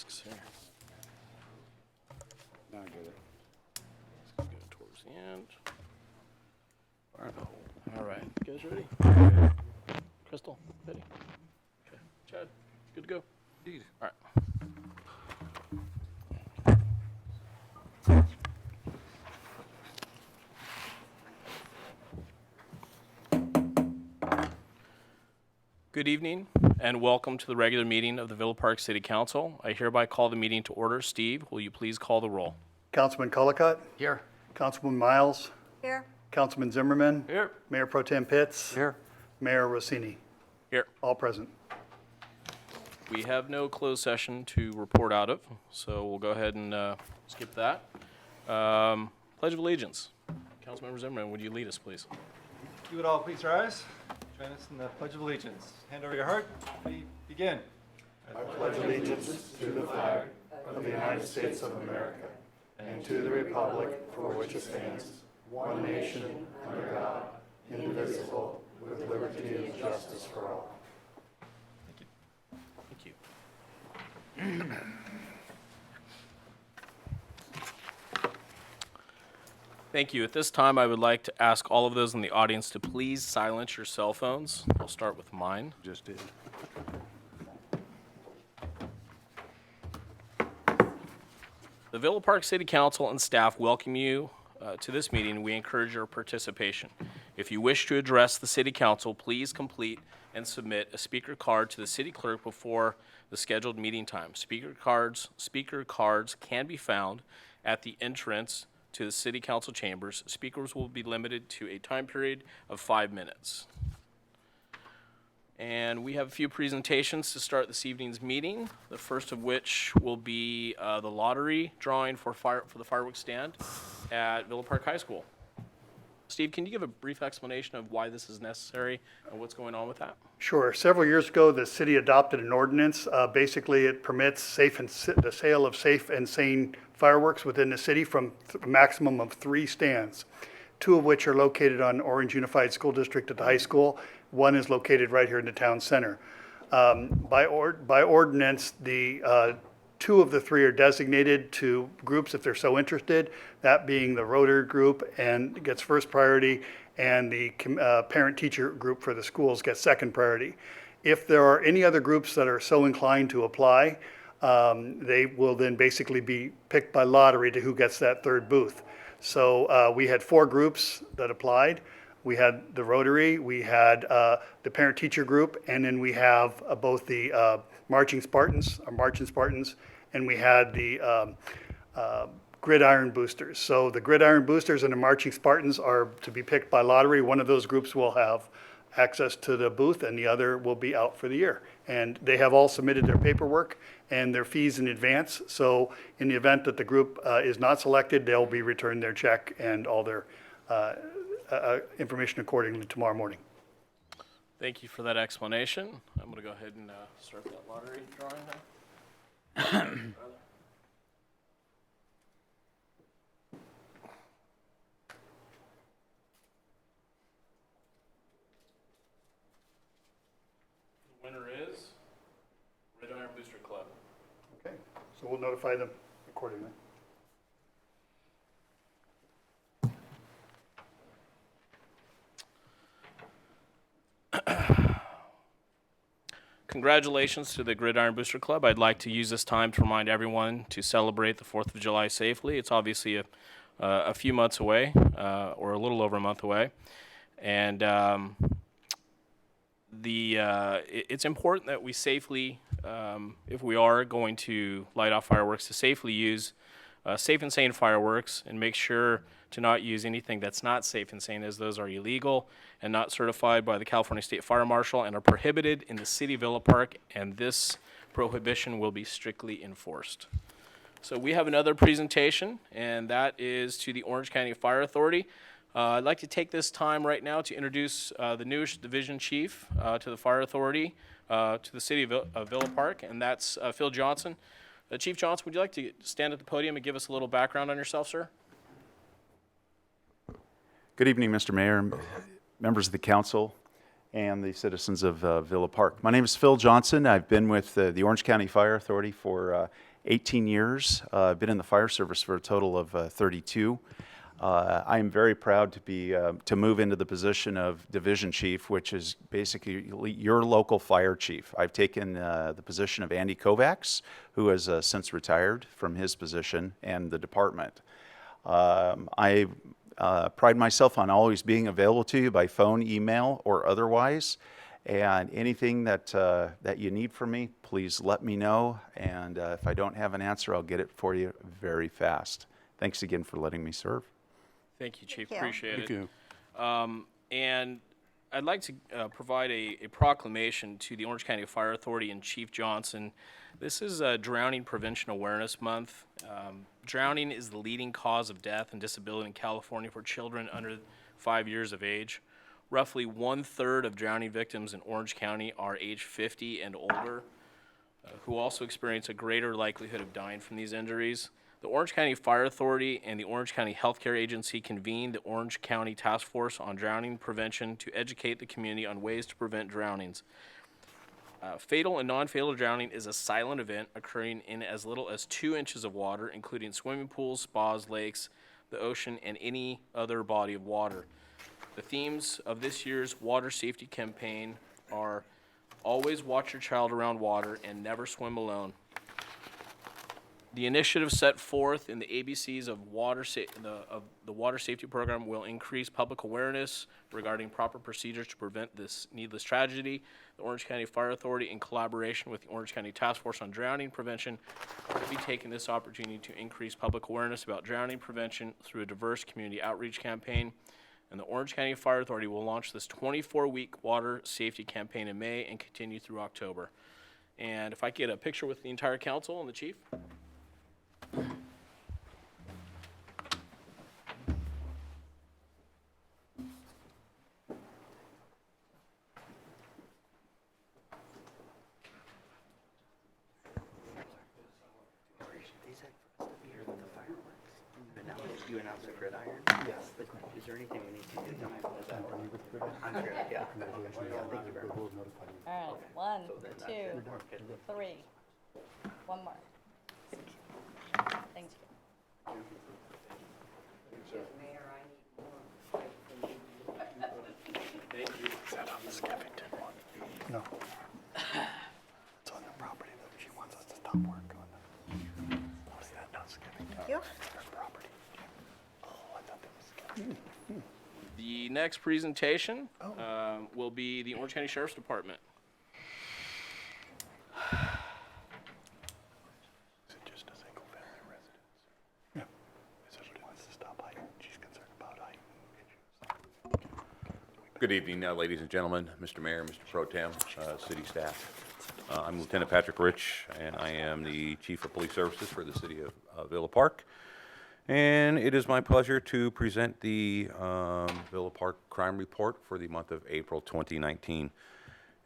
desks here. Now I get it. Let's go towards the end. All right. You guys ready? Crystal, ready? Okay. Chad, good to go? Indeed. All right. Good evening and welcome to the regular meeting of the Villa Park City Council. I hereby call the meeting to order. Steve, will you please call the roll? Councilman Colacott? Here. Councilman Miles? Here. Councilman Zimmerman? Here. Mayor Pro Tem Pitts? Here. Mayor Rossini? Here. All present. We have no closed session to report out of, so we'll go ahead and skip that. Pledge of Allegiance. Councilmember Zimmerman, would you lead us, please? You would all please rise. Join us in the Pledge of Allegiance. Hand over your heart. We begin. I pledge allegiance to the flag of the United States of America and to the republic for which it stands, one nation, under God, indivisible, with liberty and justice for all. Thank you. Thank you. At this time, I would like to ask all of those in the audience to please silence your cell phones. I'll start with mine. Just did. The Villa Park City Council and staff welcome you to this meeting. We encourage your participation. If you wish to address the City Council, please complete and submit a speaker card to the City Clerk before the scheduled meeting time. Speaker cards can be found at the entrance to the City Council chambers. Speakers will be limited to a time period of 5 minutes. And we have a few presentations to start this evening's meeting, the first of which will be the lottery drawing for the fireworks stand at Villa Park High School. Steve, can you give a brief explanation of why this is necessary and what's going on with that? Sure. Several years ago, the city adopted an ordinance. Basically, it permits the sale of safe and sane fireworks within the city from a maximum of 3 stands, 2 of which are located on Orange Unified School District at the high school. One is located right here in the town center. By ordinance, the 2 of the 3 are designated to groups if they're so interested, that being the Rotary group and gets first priority, and the parent-teacher group for the schools gets second priority. If there are any other groups that are so inclined to apply, they will then basically be picked by lottery to who gets that 3rd booth. So we had 4 groups that applied. We had the Rotary, we had the parent-teacher group, and then we have both the Marching Spartans, and we had the Gridiron Boosters. So the Gridiron Boosters and the Marching Spartans are to be picked by lottery. One of those groups will have access to the booth, and the other will be out for the year. And they have all submitted their paperwork and their fees in advance. So in the event that the group is not selected, they'll be returned their check and all their information accordingly tomorrow morning. Thank you for that explanation. I'm going to go ahead and start that lottery drawing now. The winner is Red Iron Booster Club. Okay, so we'll notify them accordingly. Congratulations to the Gridiron Booster Club. I'd like to use this time to remind everyone to celebrate the 4th of July safely. It's obviously a few months away, or a little over a month away. And it's important that we safely, if we are going to light off fireworks, to safely use safe and sane fireworks and make sure to not use anything that's not safe and sane, as those are illegal and not certified by the California State Fire Marshal and are prohibited in the city of Villa Park, and this prohibition will be strictly enforced. So we have another presentation, and that is to the Orange County Fire Authority. I'd like to take this time right now to introduce the newest division chief to the Fire Authority, to the city of Villa Park, and that's Phil Johnson. Chief Johnson, would you like to stand at the podium and give us a little background on yourself, sir? Good evening, Mr. Mayor, members of the council, and the citizens of Villa Park. My name is Phil Johnson. I've been with the Orange County Fire Authority for 18 years. I've been in the fire service for a total of 32. I am very proud to move into the position of division chief, which is basically your local fire chief. I've taken the position of Andy Kovacs, who has since retired from his position and the department. I pride myself on always being available to you by phone, email, or otherwise. And anything that that you need from me, please let me know. And if I don't have an answer, I'll get it for you very fast. Thanks again for letting me serve. Thank you, Chief. Thank you. Appreciate Thank it. you. And I'd like to provide a proclamation to the Orange County Fire Authority and Chief Johnson. This is Drowning Prevention Awareness Month. Drowning is the leading cause of death and disability in California for children under 5 years of age. Roughly 1/3 of drowning victims in Orange County are age 50 and older, who also experience a greater likelihood of dying from these injuries. The Orange County Fire Authority and the Orange County Healthcare Agency convened the Orange County Task Force on Drowning Prevention to educate the community on ways to prevent drownings. Fatal and non-fatal drowning is a silent event occurring in as little as 2 inches of water, including swimming pools, spas, lakes, the ocean, and any other body of water. The themes of this year's water safety campaign are always watch your child around water and never swim alone. The initiative set forth in the ABCs of the water safety program will increase public awareness regarding proper procedures to prevent this needless tragedy. The Orange County Fire Authority, in collaboration with the Orange County Task Force on Drowning Prevention, will be taking this opportunity to increase public awareness about drowning prevention through a diverse community outreach campaign. And the Orange County Fire Authority will launch this 24-week water safety campaign in May and continue through October. And if I could get a picture with the entire council and the chief. You announced the gridiron? Yes. Is there anything we need to do tonight? I'm sure, yeah. Thank you very much. All right, 1, 2, 3. One more. Thank you. No. It's on their property that she wants us to stop work on. Oh, is that not Skeffington? Thank you. Their property. Oh, I thought that was Skeffington. The next presentation will be the Orange County Sheriff's Department. Is it just a single family residence? Yeah. So she wants to stop height. She's concerned about height issues. Good evening, ladies and gentlemen, Mr. Mayor, Mr. Pro Tem, city staff. I'm Lieutenant Patrick Rich, and I am the Chief of Police Services for the city of Villa Park. And it is my pleasure to present the Villa Park Crime Report for the month of April 2019.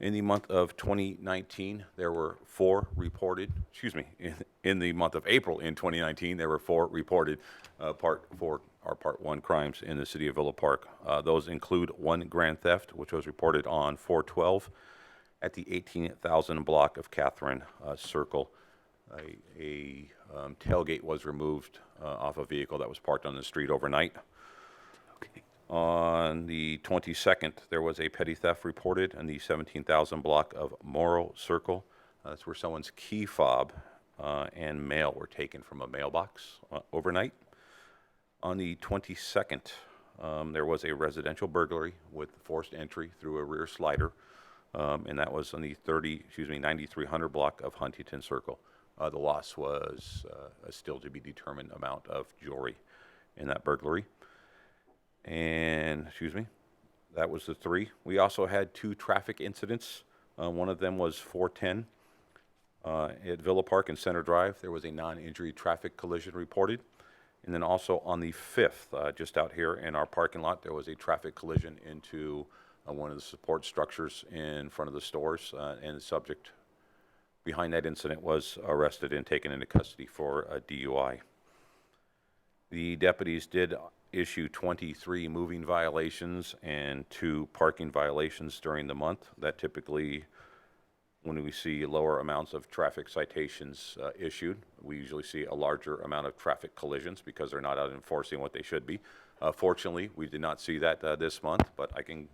In the month of 2019, there were 4 reported, in the month of April in 2019, there were 4 reported Part 1 crimes in the city of Villa Park. Those include 1 grand theft, which was reported on 4/12 at the 18,000 block of Catherine Circle. A tailgate was removed off a vehicle that was parked on the street overnight. Okay. On the 22nd, there was a petty theft reported in the 17,000 block of Morrow Circle. That's where someone's key fob and mail were taken from a mailbox overnight. On the 22nd, there was a residential burglary with forced entry through a rear slider, and that was on the 9300 block of Huntington Circle. The loss was a still to be determined amount of jewelry in that burglary. And, that was the 3. We also had 2 traffic incidents. One of them was 410 at Villa Park and Center Drive. There was a non-injury traffic collision reported. And then also on the 5th, just out here in our parking lot, there was a traffic collision into one of the support structures in front of the stores, and the subject behind that incident was arrested and taken into custody for a DUI. The deputies did issue 23 moving violations and 2 parking violations during the month. That typically when we see lower amounts of traffic citations issued. We usually see a larger amount of traffic collisions because they're not out enforcing what they should be. Fortunately, we did not see that this month, but I can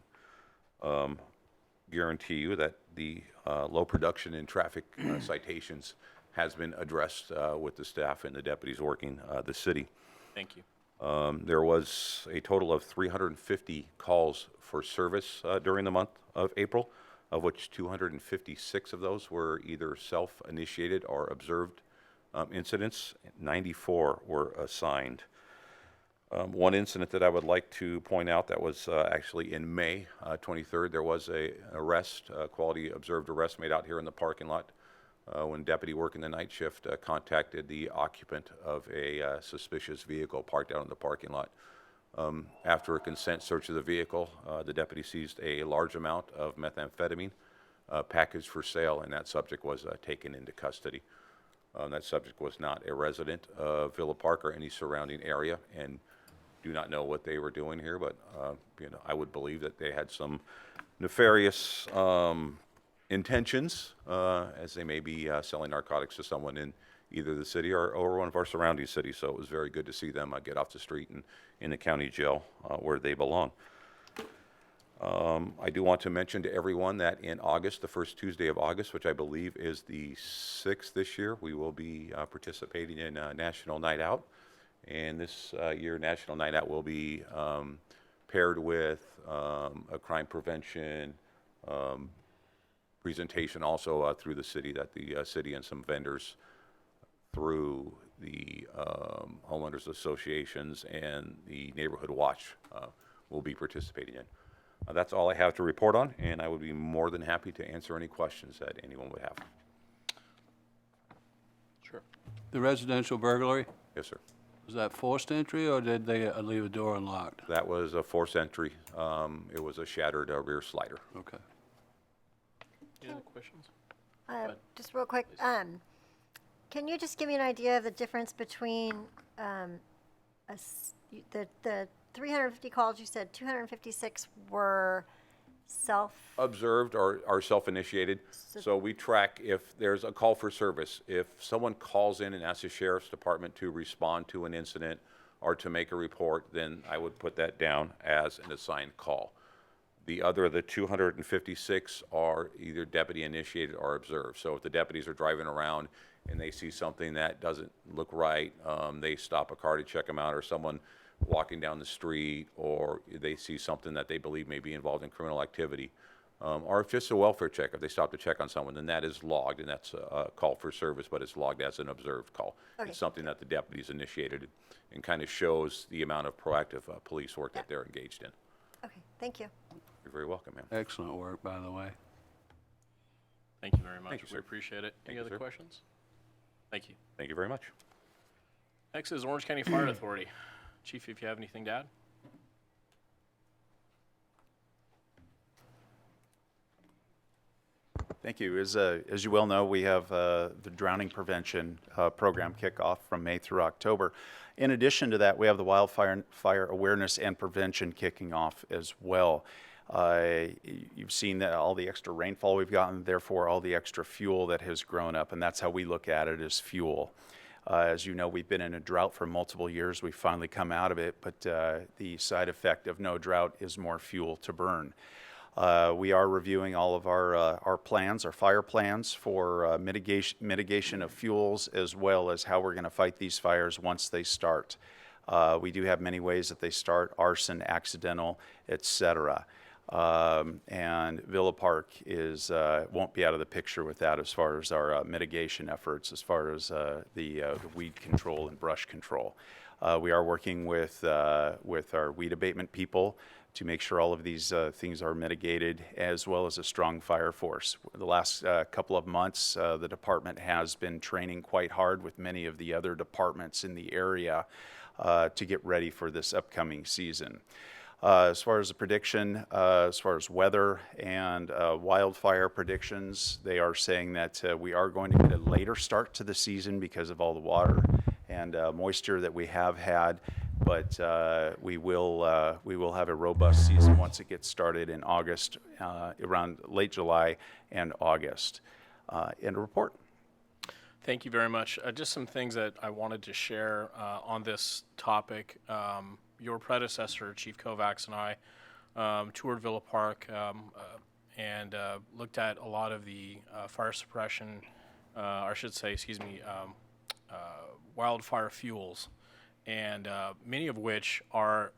guarantee you that the low production in traffic citations has been addressed with the staff and the deputies working the city. Thank you. There was a total of 350 calls for service during the month of April, of which 256 of those were either self-initiated or observed incidents. 94 were assigned. One incident that I would like to point out that was actually in May 23rd, there was an arrest, quality observed arrest made out here in the parking lot when deputy working the night shift contacted the occupant of a suspicious vehicle parked out in the parking lot. After a consent search of the vehicle, the deputy seized a large amount of methamphetamine packaged for sale, and that subject was taken into custody. That subject was not a resident of Villa Park or any surrounding area, and do not know what they were doing here, but I would believe that they had some nefarious intentions, as they may be selling narcotics to someone in either the city or one of our surrounding cities. So it was very good to see them get off the street and in the county jail where they belong. I do want to mention to everyone that in August, the first Tuesday of August, which I believe is the 6th this year, we will be participating in National Night Out. And this year, National Night Out will be paired with a crime prevention presentation also through the city, that the city and some vendors through the homeowners associations and the Neighborhood Watch will be participating in. That's all I have to report on, and I would be more than happy to answer any questions that anyone would have. Sure. The residential burglary, Yes, sir. was that forced entry or did they leave a door unlocked? That was a forced entry. It was a shattered rear slider. Okay. Any other questions? Just real quick, can you just give me an idea of the difference between the 350 calls you said 256 were Observed or self-initiated. So we track if there's a call for service. If someone calls in and asks the sheriff's department to respond to an incident or to make a report, then I would put that down as an assigned call. The 256 are either deputy initiated or observed. So if the deputies are driving around and they see something that doesn't look right, they stop a car to check them out, or someone walking down the street, or they see something that they believe may be involved in criminal activity, or if just a welfare check, if they stop to check on someone, then that is logged, and that's a call for service, but it's logged as an observed call. Okay. It's something that the deputies initiated and kind of shows the amount of proactive police work that they're engaged in. Okay, thank you. You're very welcome, ma'am. Excellent work, by the way. Thank you very much. Thank you, We sir. appreciate it. Thank Any you, other sir. questions? Thank you. Thank you very much. Next is Orange County Fire Authority. Chief, if you have anything to add? Thank you. As you well know, we have the drowning prevention program Kickoff from May through October. In addition to that, we have the fire awareness and prevention kicking off as well. You've seen that all the extra rainfall we've gotten, therefore all the extra fuel that has grown up, and that's how we look at it, as fuel. As you know, we've been in a drought for multiple years. We've finally come out of it, but the side effect of no drought is more fuel to burn. We are reviewing all of our plans, our fire plans for mitigation of fuels, as well as how we're going to fight these fires once they start. We do have many ways that they start: arson, accidental, etc. And Villa Park won't be out of the picture with that as far as our mitigation efforts, as far as the weed control and brush control. We are working with our weed abatement people to make sure all of these things are mitigated, as well as a strong fire force. The last couple of months, the department has been training quite hard with many of the other departments in the area to get ready for this upcoming season. As far as the prediction, as far as weather and wildfire predictions, they are saying that we are going to get a later start to the season because of all the water and moisture that we have had, but we will have a robust season once it gets started in August, around late July and August. End of report. Thank you very much. Just some things that I wanted to share on this topic. Your predecessor, Chief Kovacs, and I toured Villa Park and looked at a lot of the fire suppression, or I should say, wildfire fuels, and many of which are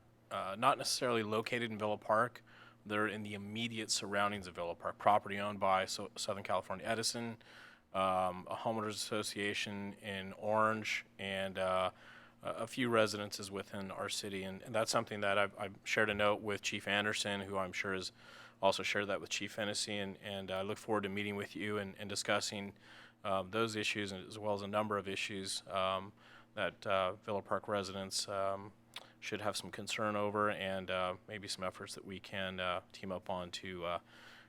not necessarily located in Villa Park. They're in the immediate surroundings of Villa Park, property owned by Southern California Edison, a homeowners association in Orange, and a few residences within our city. And that's something that I've shared a note with Chief Anderson, who I'm sure has also shared that with Chief Hennessy, and I look forward to meeting with you and discussing those issues, as well as a number of issues that Villa Park residents should have some concern over, and maybe some efforts that we can team up on to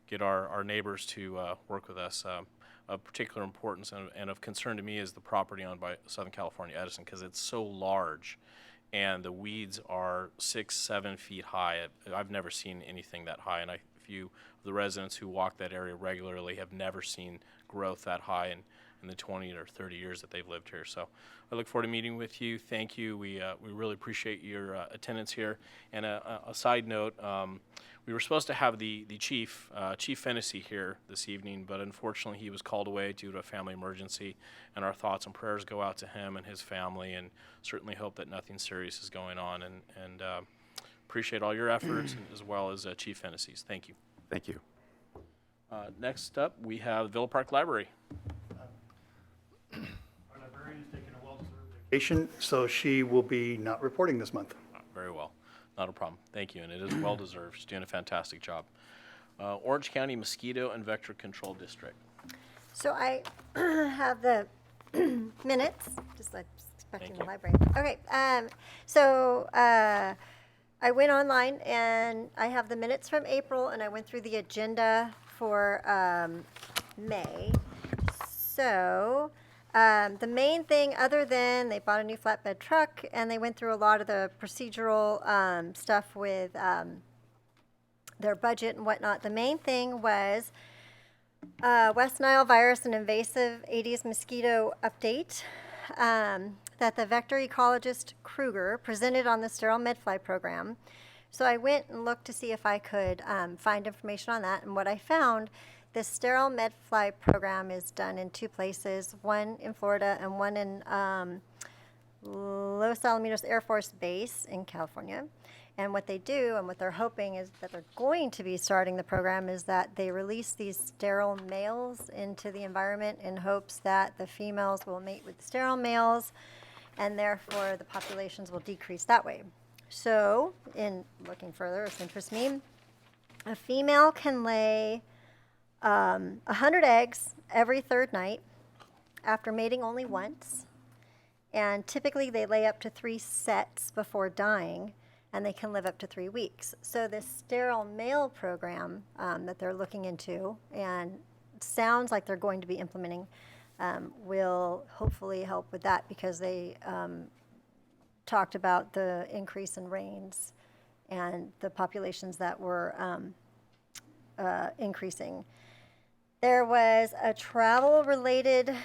get our neighbors to work with us. Of particular importance and of concern to me is the property owned by Southern California Edison, because it's so large and the weeds are 6-7 feet high. I've never seen anything that high, and a few of the residents who walk that area regularly have never seen growth that high in the 20 or 30 years that they've lived here. So I look forward to meeting with you. Thank you. We really appreciate your attendance here. And a side note, we were supposed to have the chief, Chief Hennessy, here this evening, but unfortunately he was called away due to a family emergency, and our thoughts and prayers go out to him and his family, and certainly hope that nothing serious is going on, and appreciate all your efforts, as well as Chief Hennessy's. Thank you. Thank you. Next up, we have Villa Park Library. Our librarian is taking a well-deserved vacation, so she will be not reporting this month. Very well. Not a problem. Thank you, and it is well-deserved. She's doing a fantastic job. Orange County Mosquito and Vector Control District. So I have the minutes, just like expecting Thank the you. library. Okay, so I went online and I have the minutes from April, and I went through the agenda for May. So the main thing, other than they bought a new flatbed truck and they went through a lot of the procedural stuff with their budget and whatnot, the main thing was West Nile virus and invasive Aedes mosquito update that the vector ecologist Kruger presented on the sterile medfly program. So I went and looked to see if I could find information on that, and what I found, the sterile medfly program is done in two places, one in Florida and one in Los Alamitos Air Force Base in California. And what they do, and what they're hoping is that they're going to be starting the program, is that they release these sterile males into the environment in hopes that the females will mate with the sterile males, and therefore the populations will decrease that way. So, in looking further, this interests me, a female can lay 100 eggs every third night after mating only once, and typically they lay up to 3 sets before dying, and they can live up to 3 weeks. So this sterile male program that they're looking into, and sounds like they're going to be implementing, will hopefully help with that, because they talked about the increase in rains and the populations that were increasing. There was a travel-related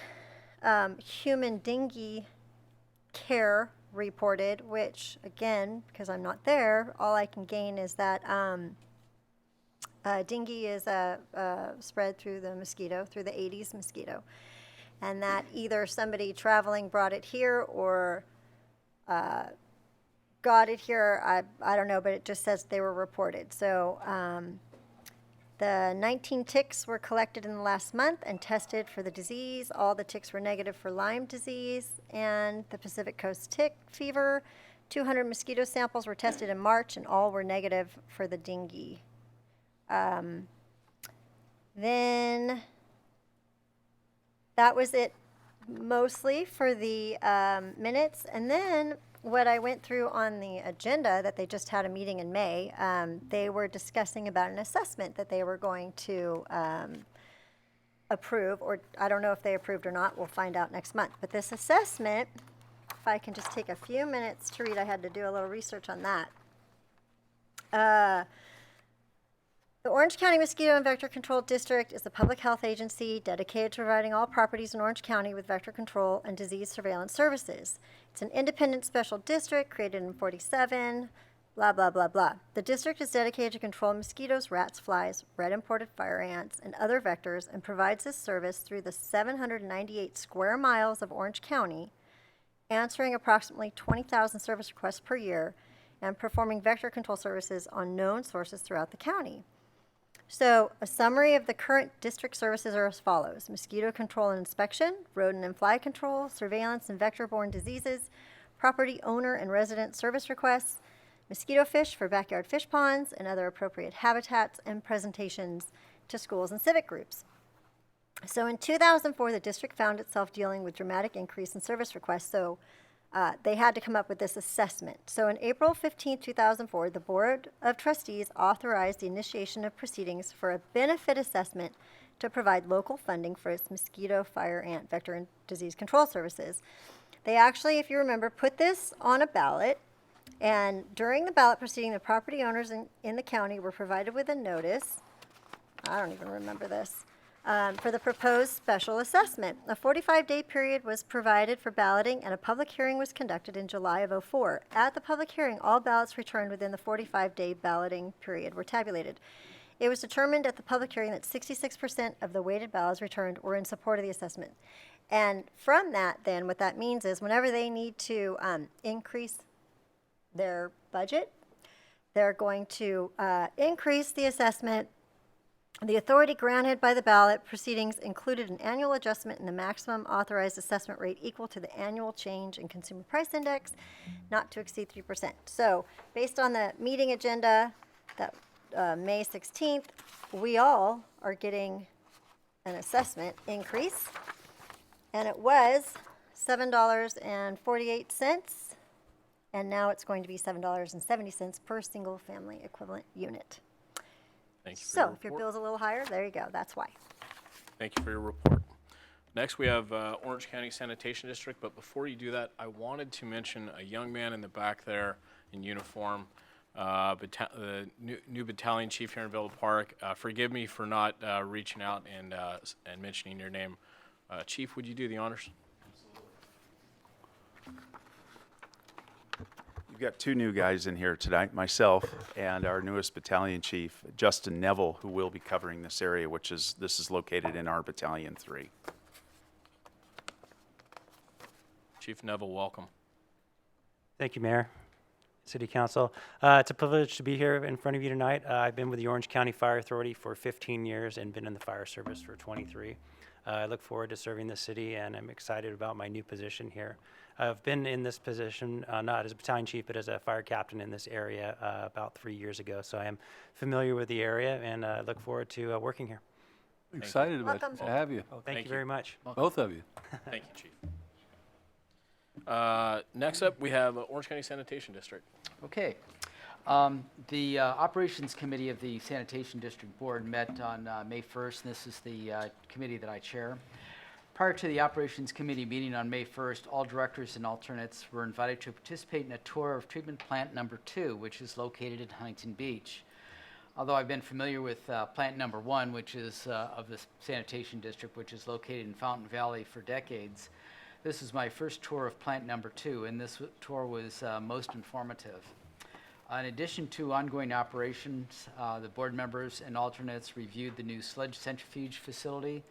human dengue care reported, which, again, because I'm not there, all I can gain is that dengue is spread through the mosquito, through the Aedes mosquito, and that either somebody traveling brought it here or got it here. I don't know, but it just says they were reported. So the 19 ticks were collected in the last month and tested for the disease. All the ticks were negative for Lyme disease and the Pacific Coast tick fever. 200 mosquito samples were tested in March, and all were negative for the dengue. Then that was it mostly for the minutes. And then what I went through on the agenda, that they just had a meeting in May, they were discussing about an assessment that they were going to approve, or I don't know if they approved or not, we'll find out next month. But this assessment, if I can just take a few minutes to read, I had to do a little research on that. The Orange County Mosquito and Vector Control District is a public health agency dedicated to providing all properties in Orange County with vector control and disease surveillance services. It's an independent special district created in 47, blah, blah, blah, blah. The district is dedicated to control mosquitoes, rats, flies, red imported fire ants, and other vectors, and provides this service through the 798 square miles of Orange County, answering approximately 20,000 service requests per year, and performing vector control services on known sources throughout the county. So, a summary of the current district services are as follows: mosquito control and inspection, rodent and fly control, surveillance and vector-borne diseases, property owner and resident service requests, mosquito fish for backyard fish ponds and other appropriate habitats, and presentations to schools and civic groups. So in 2004, the district found itself dealing with dramatic increase in service requests, so they had to come up with this assessment. So on April 15, 2004, the Board of Trustees authorized the initiation of proceedings for a benefit assessment to provide local funding for its mosquito, fire, ant, vector, and disease control services. They actually, if you remember, put this on a ballot, and during the ballot proceeding, the property owners in the county were provided with a notice. I don't even remember this. For the proposed special assessment. A 45-day period was provided for balloting, and a public hearing was conducted in July of '04. At the public hearing, all ballots returned within the 45-day balloting period were tabulated. It was determined at the public hearing that 66% of the weighted ballots returned were in support of the assessment. And from that, then, what that means is whenever they need to increase their budget, they're going to increase the assessment. The authority granted by the ballot proceedings included an annual adjustment in the maximum authorized assessment rate equal to the annual change in consumer price index, not to exceed 3%. So based on the meeting agenda that May 16th, we all are getting an assessment increase, and it was $7.48, and now it's going to be $7.70 per single family equivalent unit. Thank you for So your if your report. bill's a little higher, there you go, that's why. Thank you for your report. Next, we have Orange County Sanitation District, but before you do that, I wanted to mention a young man in the back there in uniform, the new battalion chief here in Villa Park. Forgive me for not reaching out and mentioning your name. Chief, would you do the honors? We've got two new guys in here tonight, myself and our newest battalion chief, Justin Neville, who will be covering this area, this is located in our Battalion 3. Chief Neville, welcome. Thank you, Mayor, City Council. It's a privilege to be here in front of you tonight. I've been with the Orange County Fire Authority for 15 years and been in the fire service for 23. I look forward to serving the city, and I'm excited about my new position here. I've been in this position, not as a battalion chief, but as a fire captain in this area about 3 years ago. So I am familiar with the area, and I look forward to working here. Excited about Welcome. to have you, Thank Thank you you. very much. both of you. Thank you, Chief. Next up, we have Orange County Sanitation District. Okay. The Operations Committee of the Sanitation District Board met on May 1st, and this is the committee that I chair. Prior to the Operations Committee meeting on May 1st, all directors and alternates were invited to participate in a tour of Treatment Plant Number 2, which is located in Huntington Beach. Although I've been familiar with Plant Number 1, which is of the Sanitation District, which is located in Fountain Valley for decades, this is my first tour of Plant Number 2, and this tour was most informative. In addition to ongoing operations, the board members and alternates reviewed the new sludge centrifuge facility,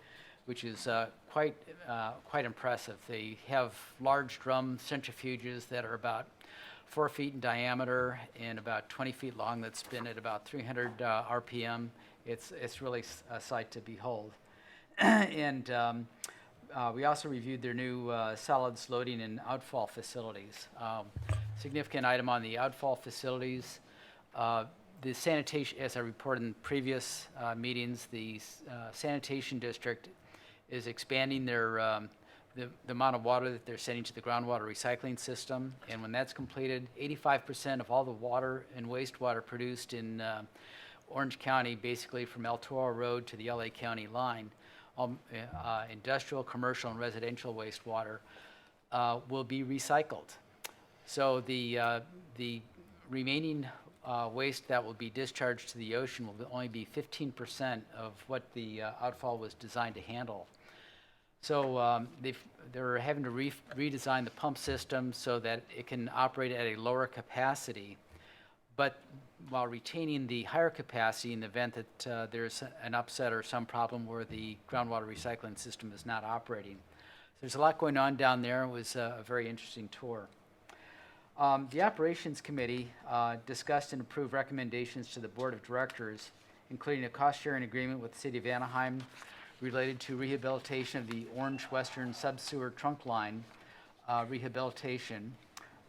which is quite impressive. They have large drum centrifuges that are about 4 feet in diameter and about 20 feet long that spin at about 300 RPM. It's really a sight to behold. And we also reviewed their new solids loading and outfall facilities. Significant item on the outfall facilities. The sanitation, as I reported in previous meetings, the sanitation district is expanding their the amount of water that they're sending to the groundwater recycling system. And when that's completed, 85% of all the water and wastewater produced in Orange County, basically from El Toro Road to the LA County line, industrial, commercial, and residential wastewater will be recycled. So the remaining waste that will be discharged to the ocean will only be 15% of what the outfall was designed to handle. So they're having to redesign the pump system so that it can operate at a lower capacity, but while retaining the higher capacity in the event that there's an upset or some problem where the groundwater recycling system is not operating. So there's a lot going on down there. It was a very interesting tour. The Operations Committee discussed and approved recommendations to the Board of Directors, including a cost-sharing agreement with the City of Anaheim related to rehabilitation of the Orange Western Subsewer Trunk Line rehabilitation,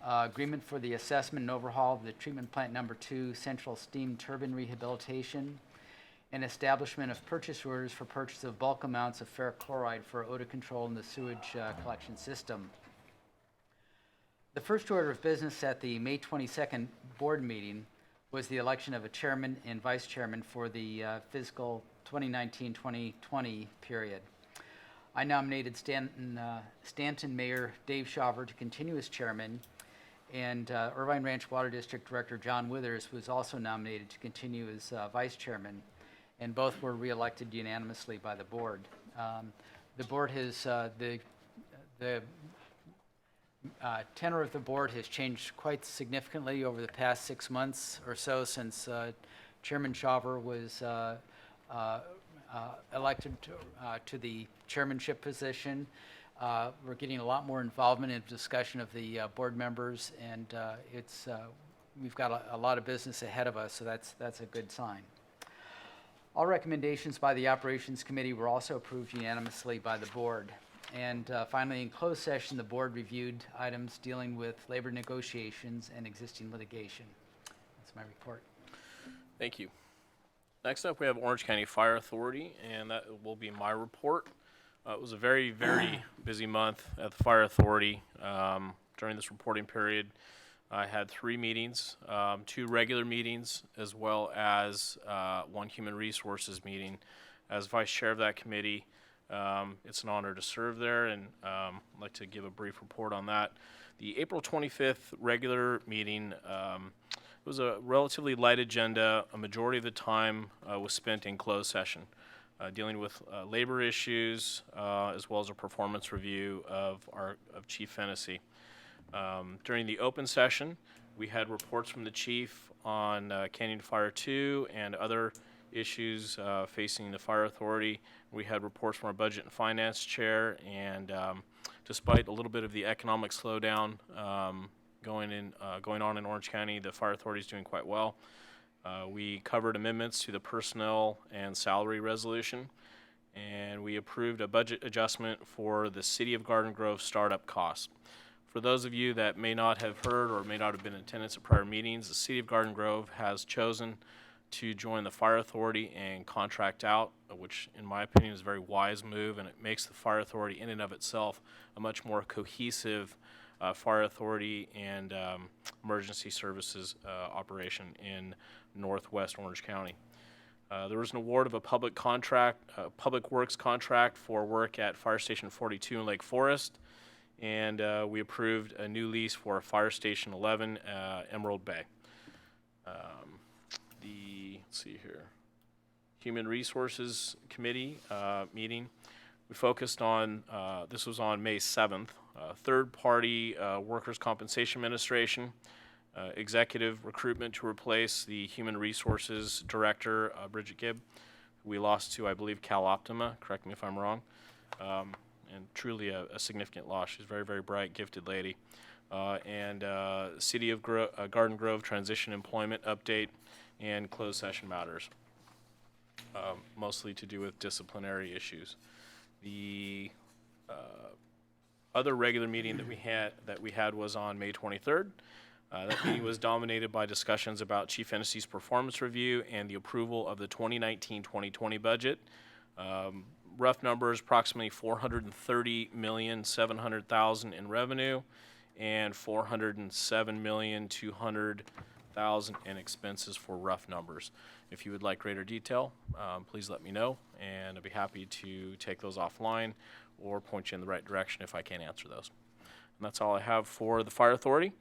agreement for the assessment and overhaul of the Treatment Plant Number 2 Central Steam Turbine rehabilitation, and establishment of purchase orders for purchase of bulk amounts of ferric chloride for odor control in the sewage collection system. The first order of business at the May 22nd board meeting was the election of a chairman and vice chairman for the fiscal 2019-2020 period. I nominated Stanton Mayor Dave Shaver to continue as chairman, and Irvine Ranch Water District Director John Withers was also nominated to continue as vice chairman, and both were reelected unanimously by the board. The board has, the tenor of the board has changed quite significantly over the past 6 months or so since Chairman Shaver was elected to the chairmanship position. We're getting a lot more involvement in discussion of the board members, and we've got a lot of business ahead of us, so that's a good sign. All recommendations by the Operations Committee were also approved unanimously by the board. And finally, in closed session, the board reviewed items dealing with labor negotiations and existing litigation. That's my report. Thank you. Next up, we have Orange County Fire Authority, and that will be my report. It was a very, very busy month at the Fire Authority. During this reporting period, I had 3 meetings, 2 regular meetings, as well as 1 human resources meeting. As vice chair of that committee, it's an honor to serve there, and I'd like to give a brief report on that. The April 25th regular meeting was a relatively light agenda. A majority of the time was spent in closed session, dealing with labor issues, as well as a performance review of Chief Fennessy. During the open session, we had reports from the chief on Canyon Fire 2 and other issues facing the Fire Authority. We had reports from our Budget and Finance Chair, and despite a little bit of the economic slowdown going on in Orange County, the Fire Authority is doing quite well. We covered amendments to the personnel and salary resolution, and we approved a budget adjustment for the City of Garden Grove startup costs. For those of you that may not have heard or may not have been in attendance at prior meetings, the City of Garden Grove has chosen to join the Fire Authority and contract out, which in my opinion is a very wise move, and it makes the Fire Authority in and of itself a much more cohesive Fire Authority and emergency services operation in northwest Orange County. There was an award of a public works contract for work at Fire Station 42 in Lake Forest, and we approved a new lease for Fire Station 11, Emerald Bay. Let's see here, Human Resources Committee meeting. We focused on, this was on May 7th, third-party workers' compensation administration, executive recruitment to replace the Human Resources Director, Bridget Gibb. We lost to, I believe, Cal Optima, correct me if I'm wrong, and truly a significant loss. She's a very, very bright, gifted lady. And City of Garden Grove transition employment update and closed session matters, mostly to do with disciplinary issues. The other regular meeting that we had was on May 23rd. That meeting was dominated by discussions about Chief Hennessy's performance review and the approval of the 2019-2020 budget. Rough numbers, approximately $430,700,000 in revenue and $407,200,000 in expenses for rough numbers. If you would like greater detail, please let me know, and I'd be happy to take those offline or point you in the right direction if I can't answer those. And that's all I have for the Fire Authority.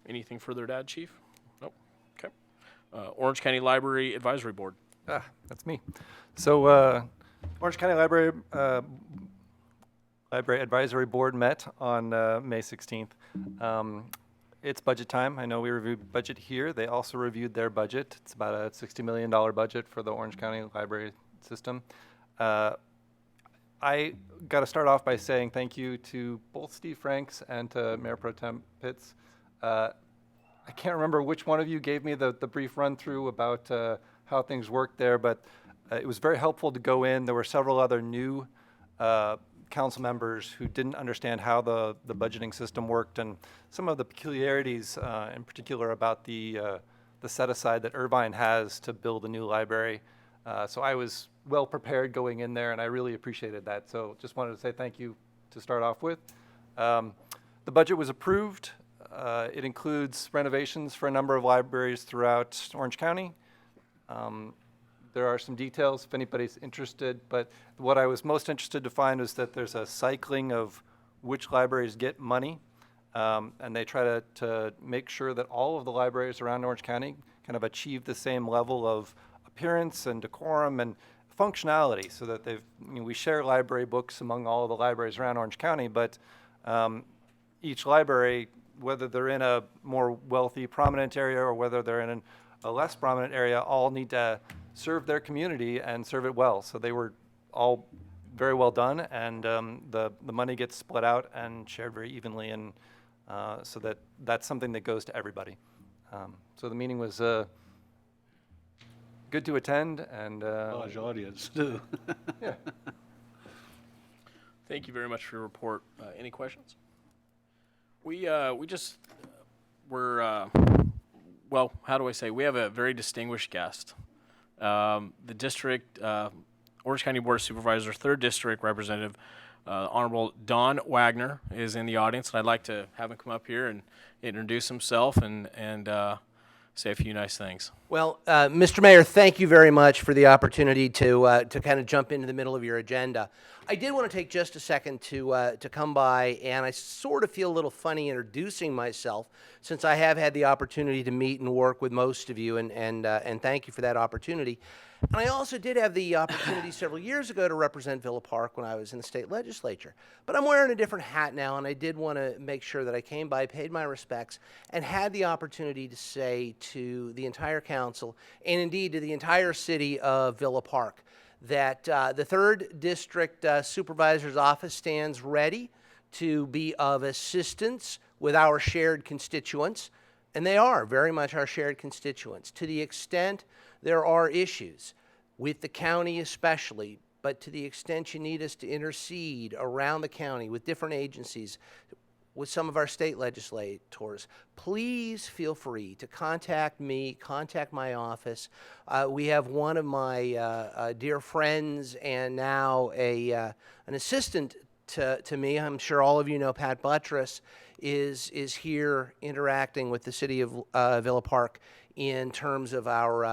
Anything further to add, Chief? Nope. Orange County Library Advisory Board. That's me. So Orange County Library Advisory Board met on May 16th. It's budget time. I know we reviewed budget here. They also reviewed their budget. It's about a $60 million budget for the Orange County Library system. I got to start off by saying thank you to both Steve Franks and to Mayor Pro Tem Pitts. I can't remember which one of you gave me the brief run through about how things worked there, but it was very helpful to go in. There were several other new council members who didn't understand how the budgeting system worked and some of the peculiarities in particular about the set aside that Irvine has to build a new library. So I was well prepared going in there and I really appreciated that. So just wanted to say thank you to start off with. The budget was approved. It includes renovations for a number of libraries throughout Orange County. There are some details if anybody's interested, but what I was most interested to find is that there's a cycling of which libraries get money, and they try to make sure that all of the libraries around Orange County kind of achieve the same level of appearance and decorum and functionality, so that we share library books among all of the libraries around Orange County, but each library, whether they're in a more wealthy, prominent area or whether they're in a less prominent area, all need to serve their community and serve it well. So they were all very well done, and the money gets split out and shared very evenly, and so that's something that goes to everybody. So the meeting was good to attend, and Large audience, too. yeah. Thank you very much for your report. Any questions? We just well, how do I say? We have a very distinguished guest. The district, Orange County Board of Supervisors, 3rd District Representative, Honorable Don Wagner is in the audience, and I'd like to have him come up here and introduce himself and say a few nice things. Well, Mr. Mayor, thank you very much for the opportunity to kind of jump into the middle of your agenda. I did want to take just a second to come by, and I sort of feel a little funny introducing myself since I have had the opportunity to meet and work with most of you, and thank you for that opportunity. And I also did have the opportunity several years ago to represent Villa Park when I was in the state legislature. But I'm wearing a different hat now, and I did want to make sure that I came by, paid my respects, and had the opportunity to say to the entire council, and indeed to the entire city of Villa Park, that the 3rd District Supervisor's Office stands ready to be of assistance with our shared constituents, and they are very much our shared constituents. To the extent there are issues, with the county especially, but to the extent you need us to intercede around the county with different agencies, with some of our state legislators, please feel free to contact me, contact my office. We have one of my dear friends and now an assistant to me, I'm sure all of you know Pat Buttress, is here interacting with the city of Villa Park in terms of our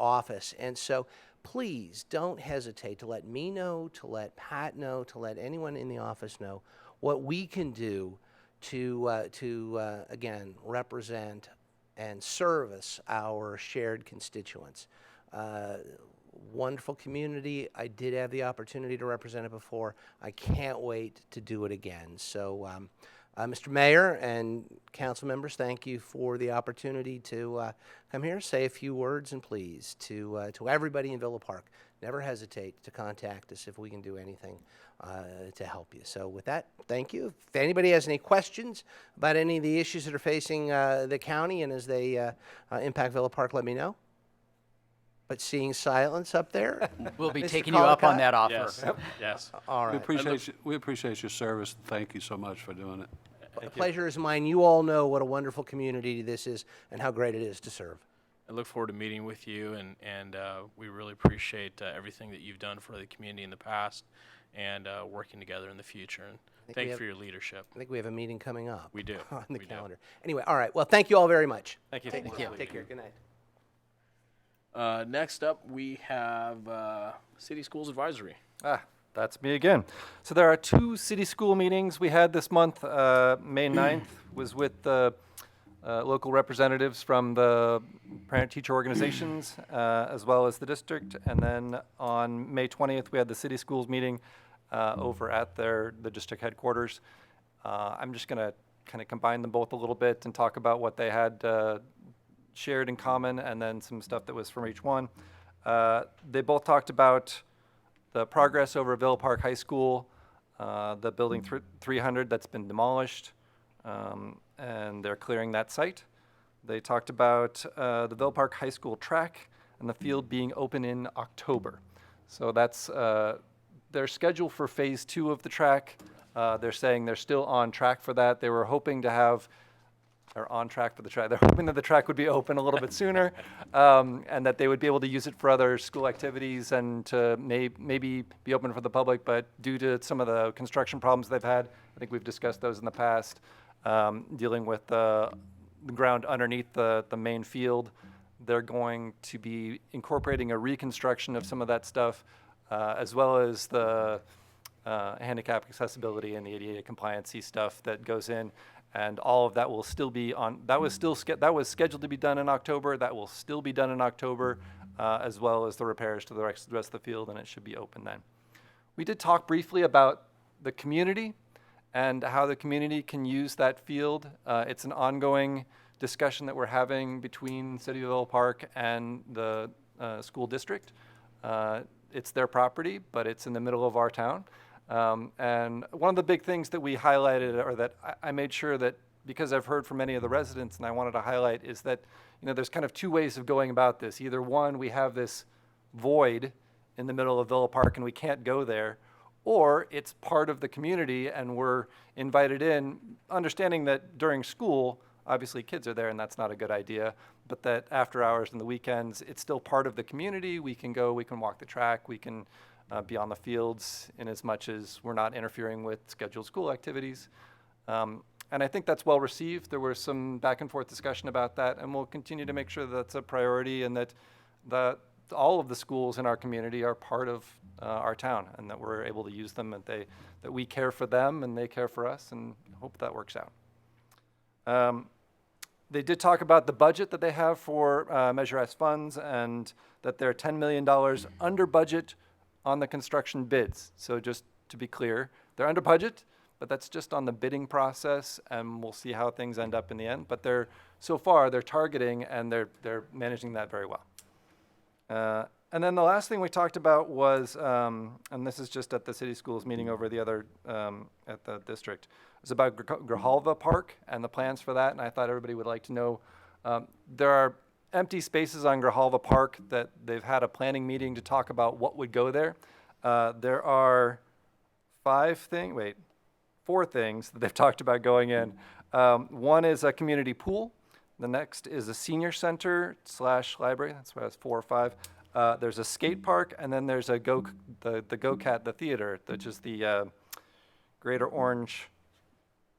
office. And so please don't hesitate to let me know, to let Pat know, to let anyone in the office know what we can do to again, represent and service our shared constituents. Wonderful community. I did have the opportunity to represent it before. I can't wait to do it again. So, Mr. Mayor and council members, thank you for the opportunity to come here, say a few words, and please, to everybody in Villa Park, never hesitate to contact us if we can do anything to help you. So with that, thank you. If anybody has any questions about any of the issues that are facing the county and as they impact Villa Park, let me know. But seeing silence up there, We'll be Mr. taking you up on Collicott? that offer. Yes. Yes. All We right. appreciate your service. Thank you so much for doing it. The pleasure is mine. You all know what a wonderful community this is and how great it is to serve. I look forward to meeting with you, and we really appreciate everything that you've done for the community in the past and working together in the future. And thank you have- for your leadership. I think we have a meeting coming up. We do. On the We do. calendar. Anyway, all right. Well, thank you all very much. Thank you. Take care. Good night. Next up, we have City Schools Advisory. That's me again. So there are 2 city school meetings we had this month. May 9th was with the local representatives from the parent-teacher organizations, as well as the district. And then on May 20th, we had the city schools meeting over at the district headquarters. I'm just going to kind of combine them both a little bit and talk about what they had shared in common, and then some stuff that was from each one. They both talked about the progress over at Villa Park High School, the building 300 that's been demolished, and they're clearing that site. They talked about the Villa Park High School track and the field being open in October. So that's their schedule for phase 2 of the track. They're saying they're still on track for that. They were hoping to have, or on track for the track. They're hoping that the track would be open a little bit sooner, and that they would be able to use it for other school activities and to maybe be open for the public. But due to some of the construction problems they've had, I think we've discussed those in the past, dealing with the ground underneath the main field, they're going to be incorporating a reconstruction of some of that stuff, as well as the handicap accessibility and the ADA compliancy stuff that goes in. And all of that will still be on, that was scheduled to be done in October. That will still be done in October, as well as the repairs to the rest of the field, and it should be open then. We did talk briefly about the community and how the community can use that field. It's an ongoing discussion that we're having between City of Villa Park and the school district. It's their property, but it's in the middle of our town. And one of the big things that we highlighted, or that I made sure that, because I've heard from many of the residents and I wanted to highlight, is that, there's kind of two ways of going about this. Either one, we have this void in the middle of Villa Park and we can't go there, or it's part of the community and we're invited in, understanding that during school, obviously kids are there and that's not a good idea, but that after hours and the weekends, it's still part of the community. We can go, we can walk the track, we can be on the fields, in as much as we're not interfering with scheduled school activities. And I think that's well received. There was some back and forth discussion about that, and we'll continue to make sure that that's a priority, and that all of the schools in our community are part of our town, and that we're able to use them, and that we care for them and they care for us, and hope that works out. They did talk about the budget that they have for Measure S funds, and that they're $10 million under budget on the construction bids. So just to be clear, they're under budget, but that's just on the bidding process, and we'll see how things end up in the end. But so far they're targeting, and they're managing that very well. And then the last thing we talked about was, and this is just at the city schools meeting over the other, at the district, is about Grijalva Park and the plans for that. And I thought everybody would like to know, there are empty spaces on Grijalva Park that they've had a planning meeting to talk about what would go there. There are four things that they've talked about going in. One is a community pool. The next is a senior center / library. That's why it's 4 or 5. There's a skate park, and then there's the GoCat, the theater, which is the Greater Orange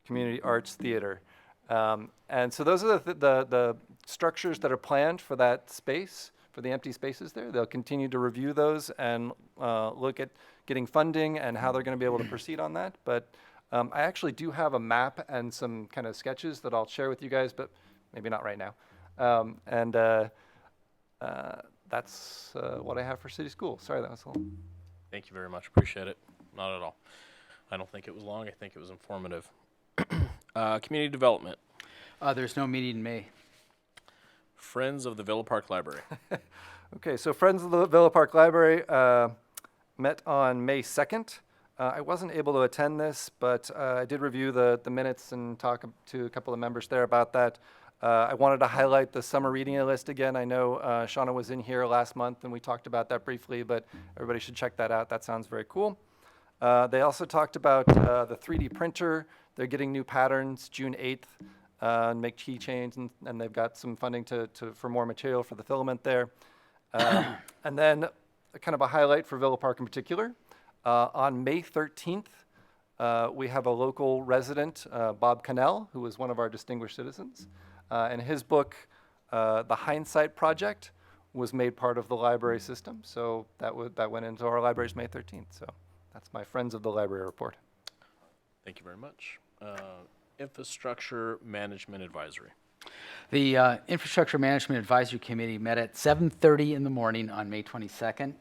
Community Arts Theater. And so those are the structures that are planned for that space, for the empty spaces there. They'll continue to review those and look at getting funding and how they're going to be able to proceed on that. But I actually do have a map and some kind of sketches that I'll share with you guys, but maybe not right now. That's what I have for city school. Sorry, that was a little... Thank you very much. Appreciate it. Not at all. I don't think it was long. I think it was informative. Community development. There's no meeting in May. Friends of the Villa Park Library. Okay, so Friends of the Villa Park Library met on May 2nd. I wasn't able to attend this, but I did review the minutes and talk to a couple of members there about that. I wanted to highlight the summer reading list again. I know Shauna was in here last month and we talked about that briefly, but everybody should check that out. That sounds very cool. They also talked about the 3D printer. They're getting new patterns June 8th. And make keychains, and they've got some funding for more material for the filament there. And then kind of a highlight for Villa Park in particular. On May 13th, we have a local resident, Bob Cannell, who is one of our distinguished citizens. And his book, The Hindsight Project, was made part of the library system. So that went into our libraries May 13th. So that's my Friends of the Library report. Thank you very much. Infrastructure Management Advisory. The Infrastructure Management Advisory Committee met at 7:30 in the morning on May 22nd.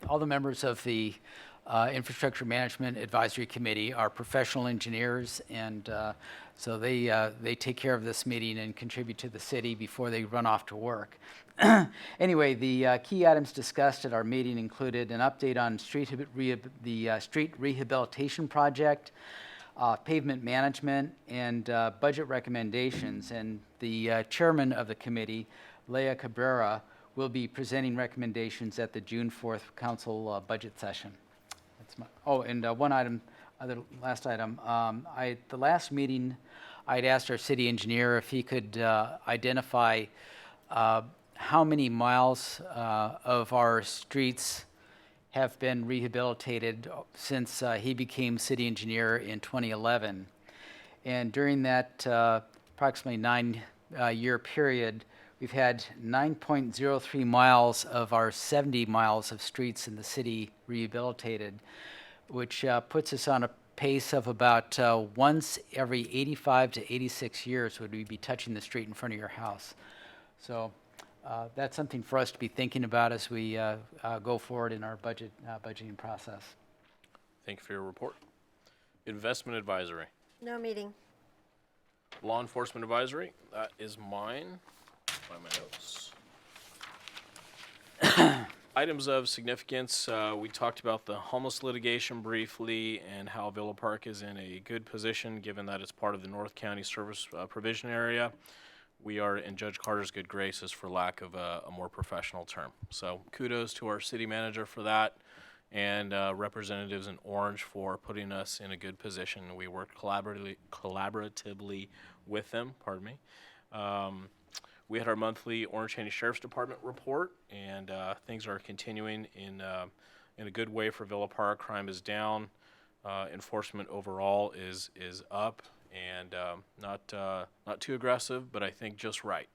All the members of the Infrastructure Management Advisory Committee are professional engineers, and so they take care of this meeting and contribute to the city before they run off to work. Anyway, the key items discussed at our meeting included an update on the street rehabilitation project, pavement management, and budget recommendations. And the chairman of the committee, Leah Cabrera, will be presenting recommendations at the June 4th council budget session. And one item, last item. The last meeting, I'd asked our city engineer if he could identify how many miles of our streets have been rehabilitated since he became city engineer in 2011. And during that approximately 9-year period, we've had 9.03 miles of our 70 miles of streets in the city rehabilitated, which puts us on a pace of about once every 85 to 86 years would we be touching the street in front of your house. So that's something for us to be thinking about as we go forward in our budgeting process. Thank you for your report. Investment advisory. No meeting. Law enforcement advisory. That is mine. Find my notes. Items of significance. We talked about the homeless litigation briefly and how Villa Park is in a good position given that it's part of the North County Service Provision Area. We are in Judge Carter's good graces, for lack of a more professional term. So kudos to our city manager for that, and representatives in Orange for putting us in a good position. We worked collaboratively with them. Pardon me. We had our monthly Orange County Sheriff's Department report, and things are continuing in a good way for Villa Park. Crime is down. Enforcement overall is up. And not too aggressive, but I think just right.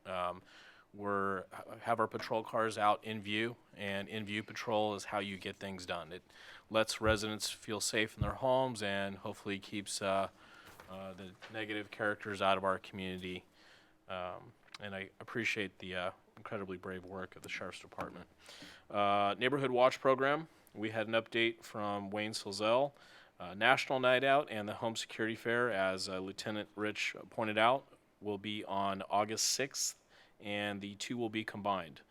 We're have our patrol cars out in view, and in view patrol is how you get things done. It lets residents feel safe in their homes and hopefully keeps the negative characters out of our community. And I appreciate the incredibly brave work of the Sheriff's Department. Neighborhood Watch Program. We had an update from Wayne Silzel. National Night Out and the Home Security Fair, as Lieutenant Rich pointed out, will be on August 6th, and the two will be combined.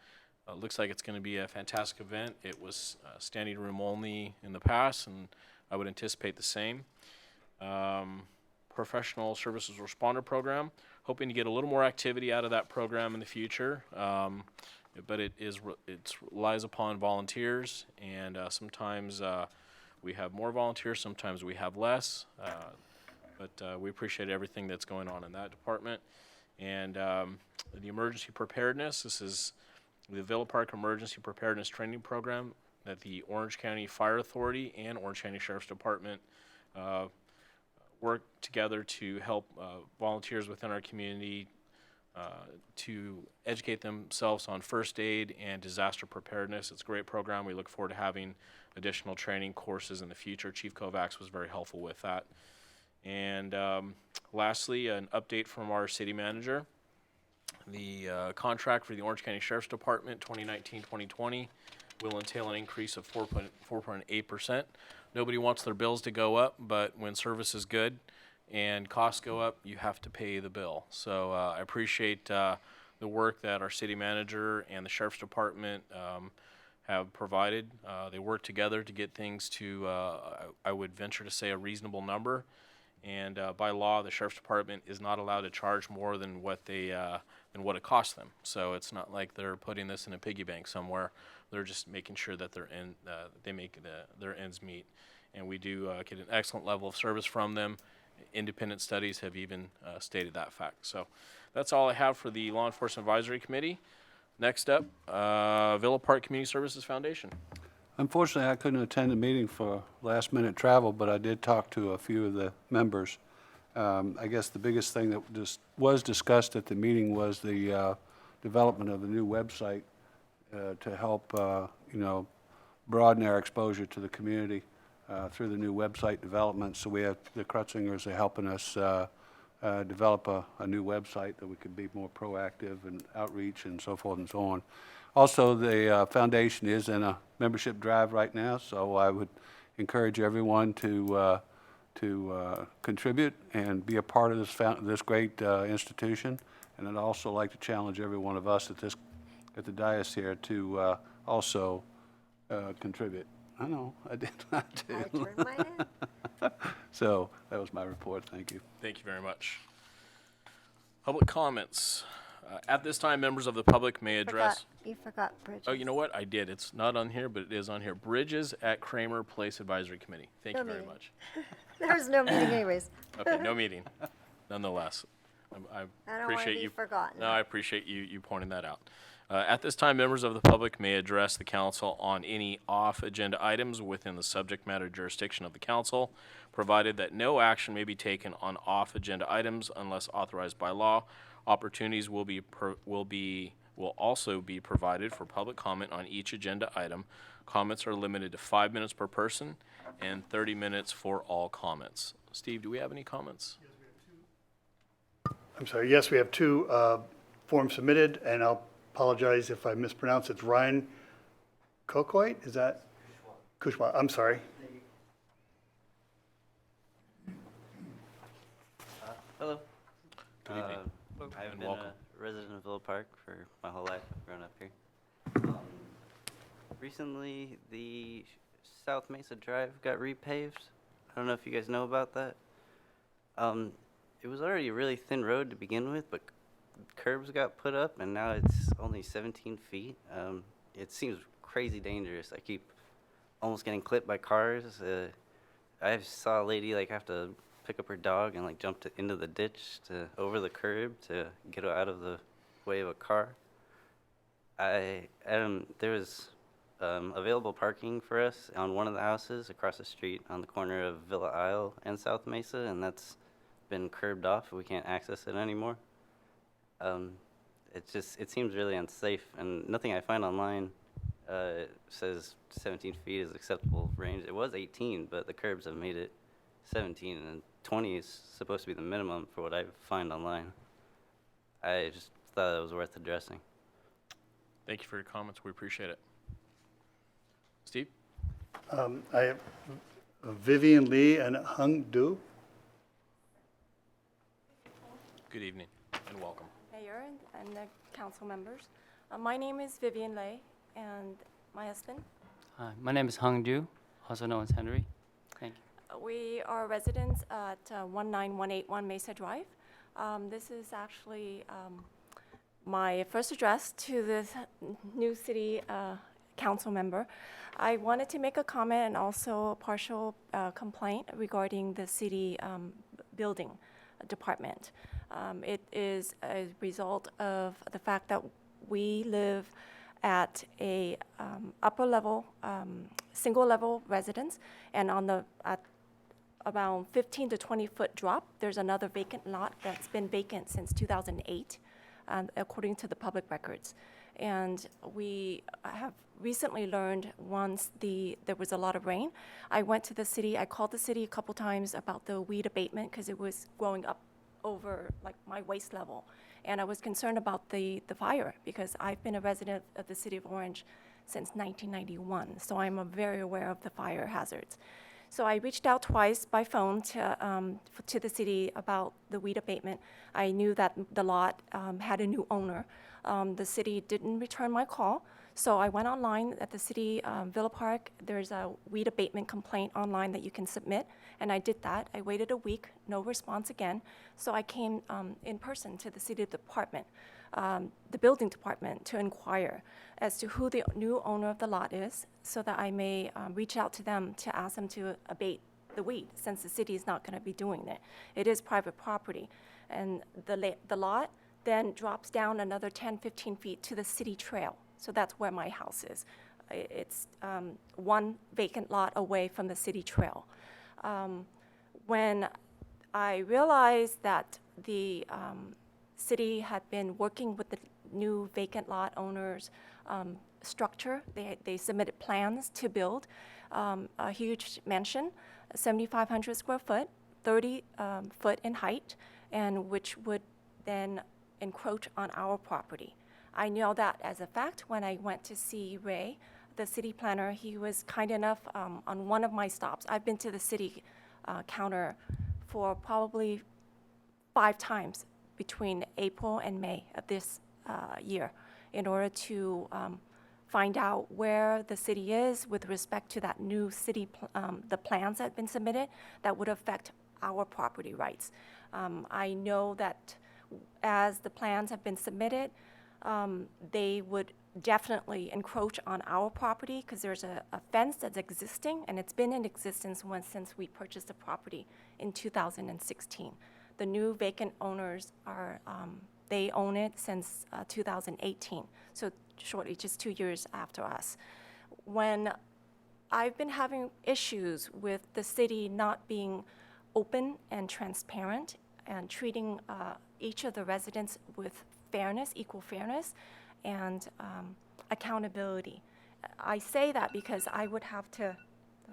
Looks like it's going to be a fantastic event. It was standing room only in the past, and I would anticipate the same. Professional Services Responder Program, hoping to get a little more activity out of that program in the future, but it relies upon volunteers, and sometimes we have more volunteers, sometimes we have less, but we appreciate everything that's going on in that department. And the Emergency Preparedness, this is the Villa Park Emergency Preparedness Training Program that the Orange County Fire Authority and Orange County Sheriff's Department work together to help volunteers within our community to educate themselves on first aid and disaster preparedness. It's a great program. We look forward to having additional training courses in the future. Chief Kovacs was very helpful with that. And lastly, an update from our city manager. The contract for the Orange County Sheriff's Department 2019-2020 will entail an increase of 4.8%. Nobody wants their bills to go up, but when service is good and costs go up, you have to pay the bill. So I appreciate the work that our city manager and the Sheriff's Department have provided. They work together to get things to, I would venture to say, a reasonable number. And by law, the Sheriff's Department is not allowed to charge more than what what it costs them. So it's not like they're putting this in a piggy bank somewhere. They're just making sure that they make their ends meet. And we do get an excellent level of service from them. Independent studies have even stated that fact. So that's all I have for the Law Enforcement Advisory Committee. Next up, Villa Park Community Services Foundation. Unfortunately, I couldn't attend the meeting for last-minute travel, but I did talk to a few of the members. I guess the biggest thing that was discussed at the meeting was the development of the new website to help, broaden our exposure to the community through the new website development. So we have the Krutzingers are helping us develop a new website that we could be more proactive and outreach and so forth and so on. Also, the foundation is in a membership drive right now, so I would encourage everyone to contribute and be a part of this great institution. And I'd also like to challenge every one of us at the dais here to also contribute. I know, I did not too. I turned mine in. So that was my report. Thank you. Thank you very much. Public comments. At this time, members of the public may address. You forgot Bridges. Oh, you know what? I did. It's not on here, but it is on here. Bridges at Kramer Place Advisory Committee. Thank No you very meeting. much. There was no meeting anyways. Okay, no meeting. Nonetheless, I I don't want to appreciate be you. forgotten. No, I appreciate you pointing that out. At this time, members of the public may address the council on any off-agenda items within the subject matter jurisdiction of the council, provided that no action may be taken on off-agenda items unless authorized by law. Opportunities will also be provided for public comment on each agenda item. Comments are limited to 5 minutes per person and 30 minutes for all comments. Steve, do we have any comments? I'm sorry, yes, we have two forms submitted, and I'll apologize if I mispronounce. It's Ryan Kokoit, is that? Kushwa, I'm sorry. Hello. Good evening. I've And been welcome. a resident of Villa Park for my whole life. I've grown up here. Recently, the South Mesa Drive got repaved. I don't know if you guys know about that. It was already a really thin road to begin with, but curbs got put up, and now it's only 17 feet. It seems crazy dangerous. I keep almost getting clipped by cars. I saw a lady have to pick up her dog and jump into the ditch over the curb to get her out of the way of a car. There was available parking for us on one of the houses across the street on the corner of Villa Isle and South Mesa, and that's been curbed off. We can't access it anymore. It seems really unsafe, and nothing I find online says 17 feet is acceptable range. It was 18, but the curbs have made it 17, and 20 is supposed to be the minimum for what I find online. I just thought it was worth addressing. Thank you for your comments. We appreciate it. Steve? I have Vivian Lee and Hung Du. Good evening and welcome. Mayor and the council members. My name is Vivian Lei, and my husband. Hi, my name is Hung Du, also known as Henry. Thank you. We are residents at 19181 Mesa Drive. This is actually my first address to this new city council member. I wanted to make a comment and also a partial complaint regarding the city building department. It is a result of the fact that we live at a upper level, single level residence, and on the around 15 to 20 foot drop, there's another vacant lot that's been vacant since 2008, according to the public records. And we have recently learned once there was a lot of rain. I went to the city, I called the city a couple times about the weed abatement because it was growing up over my waist level. And I was concerned about the fire because I've been a resident of the city of Orange since 1991. So I'm very aware of the fire hazards. So I reached out twice by phone to the city about the weed abatement. I knew that the lot had a new owner. The city didn't return my call. So I went online at the city, Villa Park. There's a weed abatement complaint online that you can submit, and I did that. I waited a week, no response again. So I came in person to the city department, the building department, to inquire as to who the new owner of the lot is, so that I may reach out to them to ask them to abate the weed, since the city is not going to be doing it. It is private property, and the lot then drops down another 10, 15 feet to the city trail. So that's where my house is. It's one vacant lot away from the city trail. When I realized that the city had been working with the new vacant lot owners structure, they submitted plans to build a huge mansion, 7,500 square foot, 30 foot in height, and which would then encroach on our property. I know that as a fact when I went to see Ray, the city planner. He was kind enough on one of my stops. I've been to the city counter for probably 5 times between April and May of this year in order to find out where the city is with respect to that new city, the plans that have been submitted that would affect our property rights. I know that as the plans have been submitted, they would definitely encroach on our property because there's a fence that's existing, and it's been in existence since we purchased the property in 2016. The new vacant owners are, they own it since 2018, so shortly, just 2 years after us. When I've been having issues with the city not being open and transparent and treating each of the residents with fairness, equal fairness, and accountability. I say that because I would have to,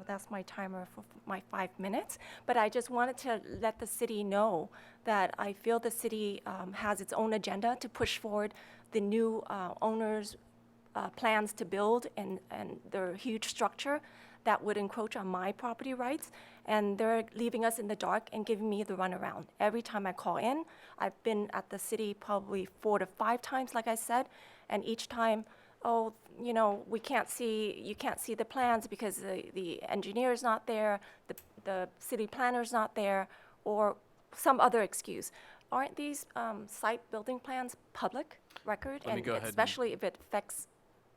that's my timer for my 5 minutes, but I just wanted to let the city know that I feel the city has its own agenda to push forward the new owners' plans to build and their huge structure that would encroach on my property rights, and they're leaving us in the dark and giving me the runaround. Every time I call in, I've been at the city probably 4 to 5 times, like I said, and each time, oh, you know, you can't see the plans because the engineer's not there, the city planner's not there, or some other excuse. Aren't these site building plans public record? Let me go ahead and- especially if it affects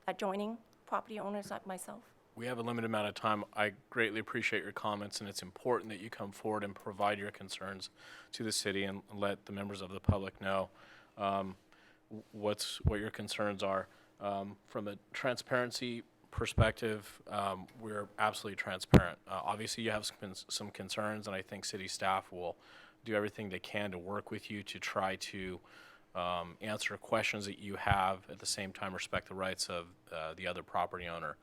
adjoining property owners like myself? We have a limited amount of time. I greatly appreciate your comments, and it's important that you come forward and provide your concerns to the city and let the members of the public know what your concerns are. From a transparency perspective, we're absolutely transparent. Obviously, you have some concerns, and I think city staff will do everything they can to work with you to try to answer questions that you have, at the same time respect the rights of the other property owner.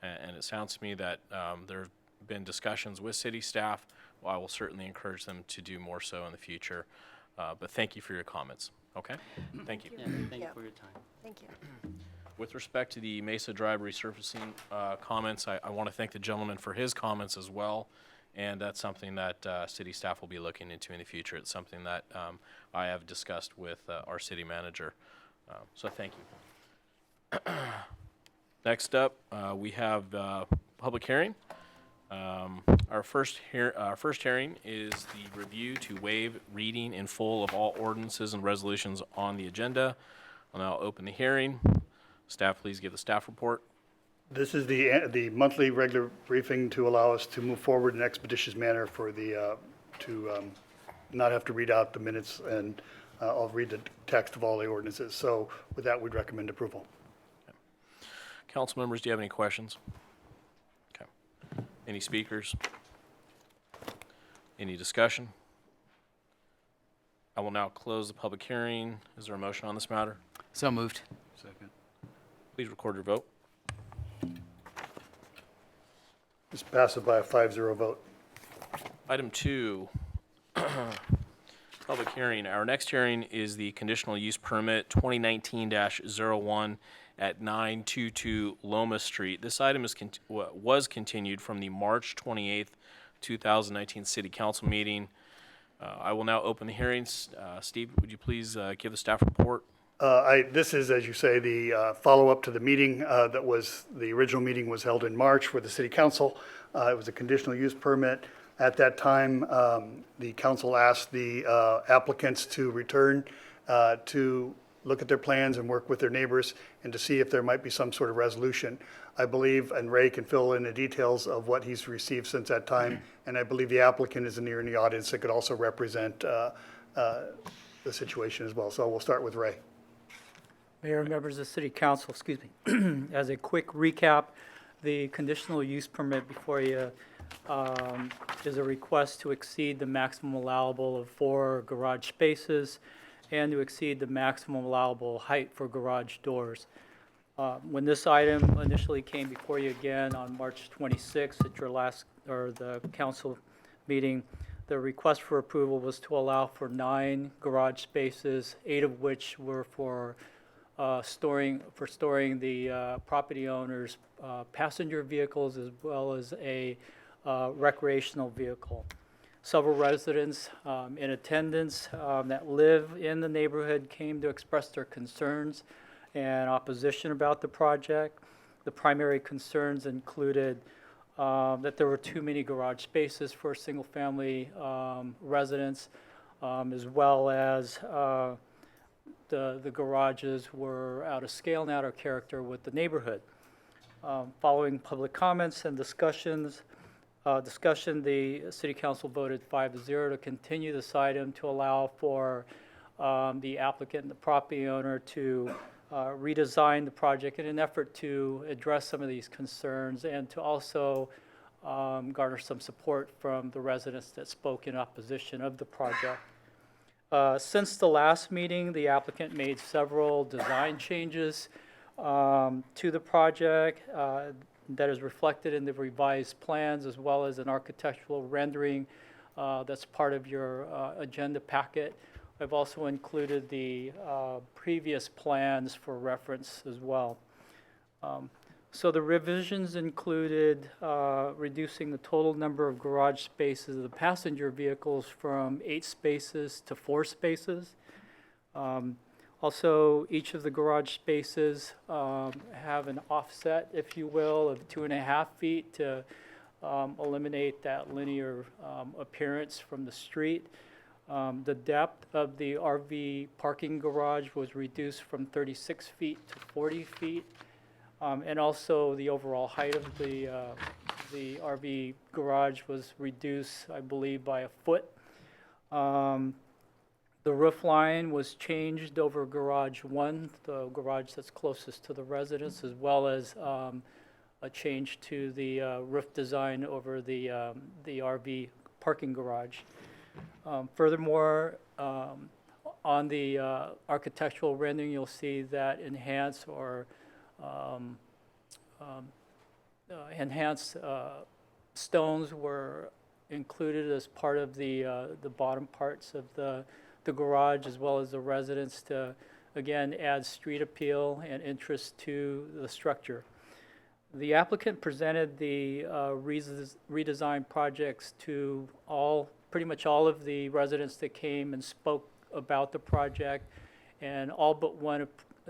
And it sounds to me that there have been discussions with city staff. Well, I will certainly encourage them to do more so in the future. But thank you for your comments. Okay? Thank you. Yeah, thank you for your time. Thank you. With respect to the Mesa Drive resurfacing comments, I want to thank the gentleman for his comments as well. And that's something that city staff will be looking into in the future. It's something that I have discussed with our city manager. So thank you. Next up, we have public hearing. Our first hearing is the review to waive reading in full of all ordinances and resolutions on the agenda. I'll now open the hearing. Staff, please give the staff report. This is the monthly regular briefing to allow us to move forward in an expeditious manner for to not have to read out the minutes, and I'll read the text of all the ordinances. So with that, we'd recommend approval. Council members, do you have any questions? Okay. Any speakers? Any discussion? I will now close the public hearing. Is there a motion on this matter? So moved. Second. Please record your vote. This passes by a 5-0 vote. Item 2, public hearing. Our next hearing is the conditional use permit 2019-01 at 922 Loma Street. This item was continued from the March 28th, 2019 City Council meeting. I will now open the hearings. Steve, would you please give the staff report? This is, as you say, the follow-up to the meeting the original meeting was held in March for the city council. It was a conditional use permit. At that time, the council asked the applicants to return to look at their plans and work with their neighbors and to see if there might be some sort of resolution. I believe, and Ray can fill in the details of what he's received since that time, and I believe the applicant is in the audience that could also represent the situation as well. So we'll start with Ray. Mayor and members of the City Council, excuse me. As a quick recap, the conditional use permit before you is a request to exceed the maximum allowable of 4 garage spaces and to exceed the maximum allowable height for garage doors. When this item initially came before you again on March 26th at your last, or the council meeting, The request for approval was to allow for 9 garage spaces, 8 of which were for storing the property owner's passenger vehicles as well as a recreational vehicle. Several residents in attendance that live in the neighborhood came to express their concerns and opposition about the project. The primary concerns included that there were too many garage spaces for single-family residents, as well as the garages were out of scale and out of character with the neighborhood. Following public comments and discussion, the City Council voted 5-0 to continue this item to allow for the applicant and the property owner to redesign the project in an effort to address some of these concerns and to also garner some support from the residents that spoke in opposition of the project. Since the last meeting, the applicant made several design changes to the project that is reflected in the revised plans as well as an architectural rendering that's part of your agenda packet. I've also included the previous plans for reference as well. So the revisions included reducing the total number of garage spaces of the passenger vehicles from 8 spaces to 4 spaces. Also, each of the garage spaces have an offset, if you will, of 2.5 feet to eliminate that linear appearance from the street. The depth of the RV parking garage was reduced from 36 feet to 40 feet. And also the overall height of the RV garage was reduced, I believe, by 1 foot. The roof line was changed over garage 1, the garage that's closest to the residence, as well as a change to the roof design over the RV parking garage. Furthermore, on the architectural rendering, you'll see that enhanced stones were included as part of the bottom parts of the garage, as well as the residence, to again add street appeal and interest to the structure. The applicant presented the redesign projects to pretty much all of the residents that came and spoke about the project, and all but one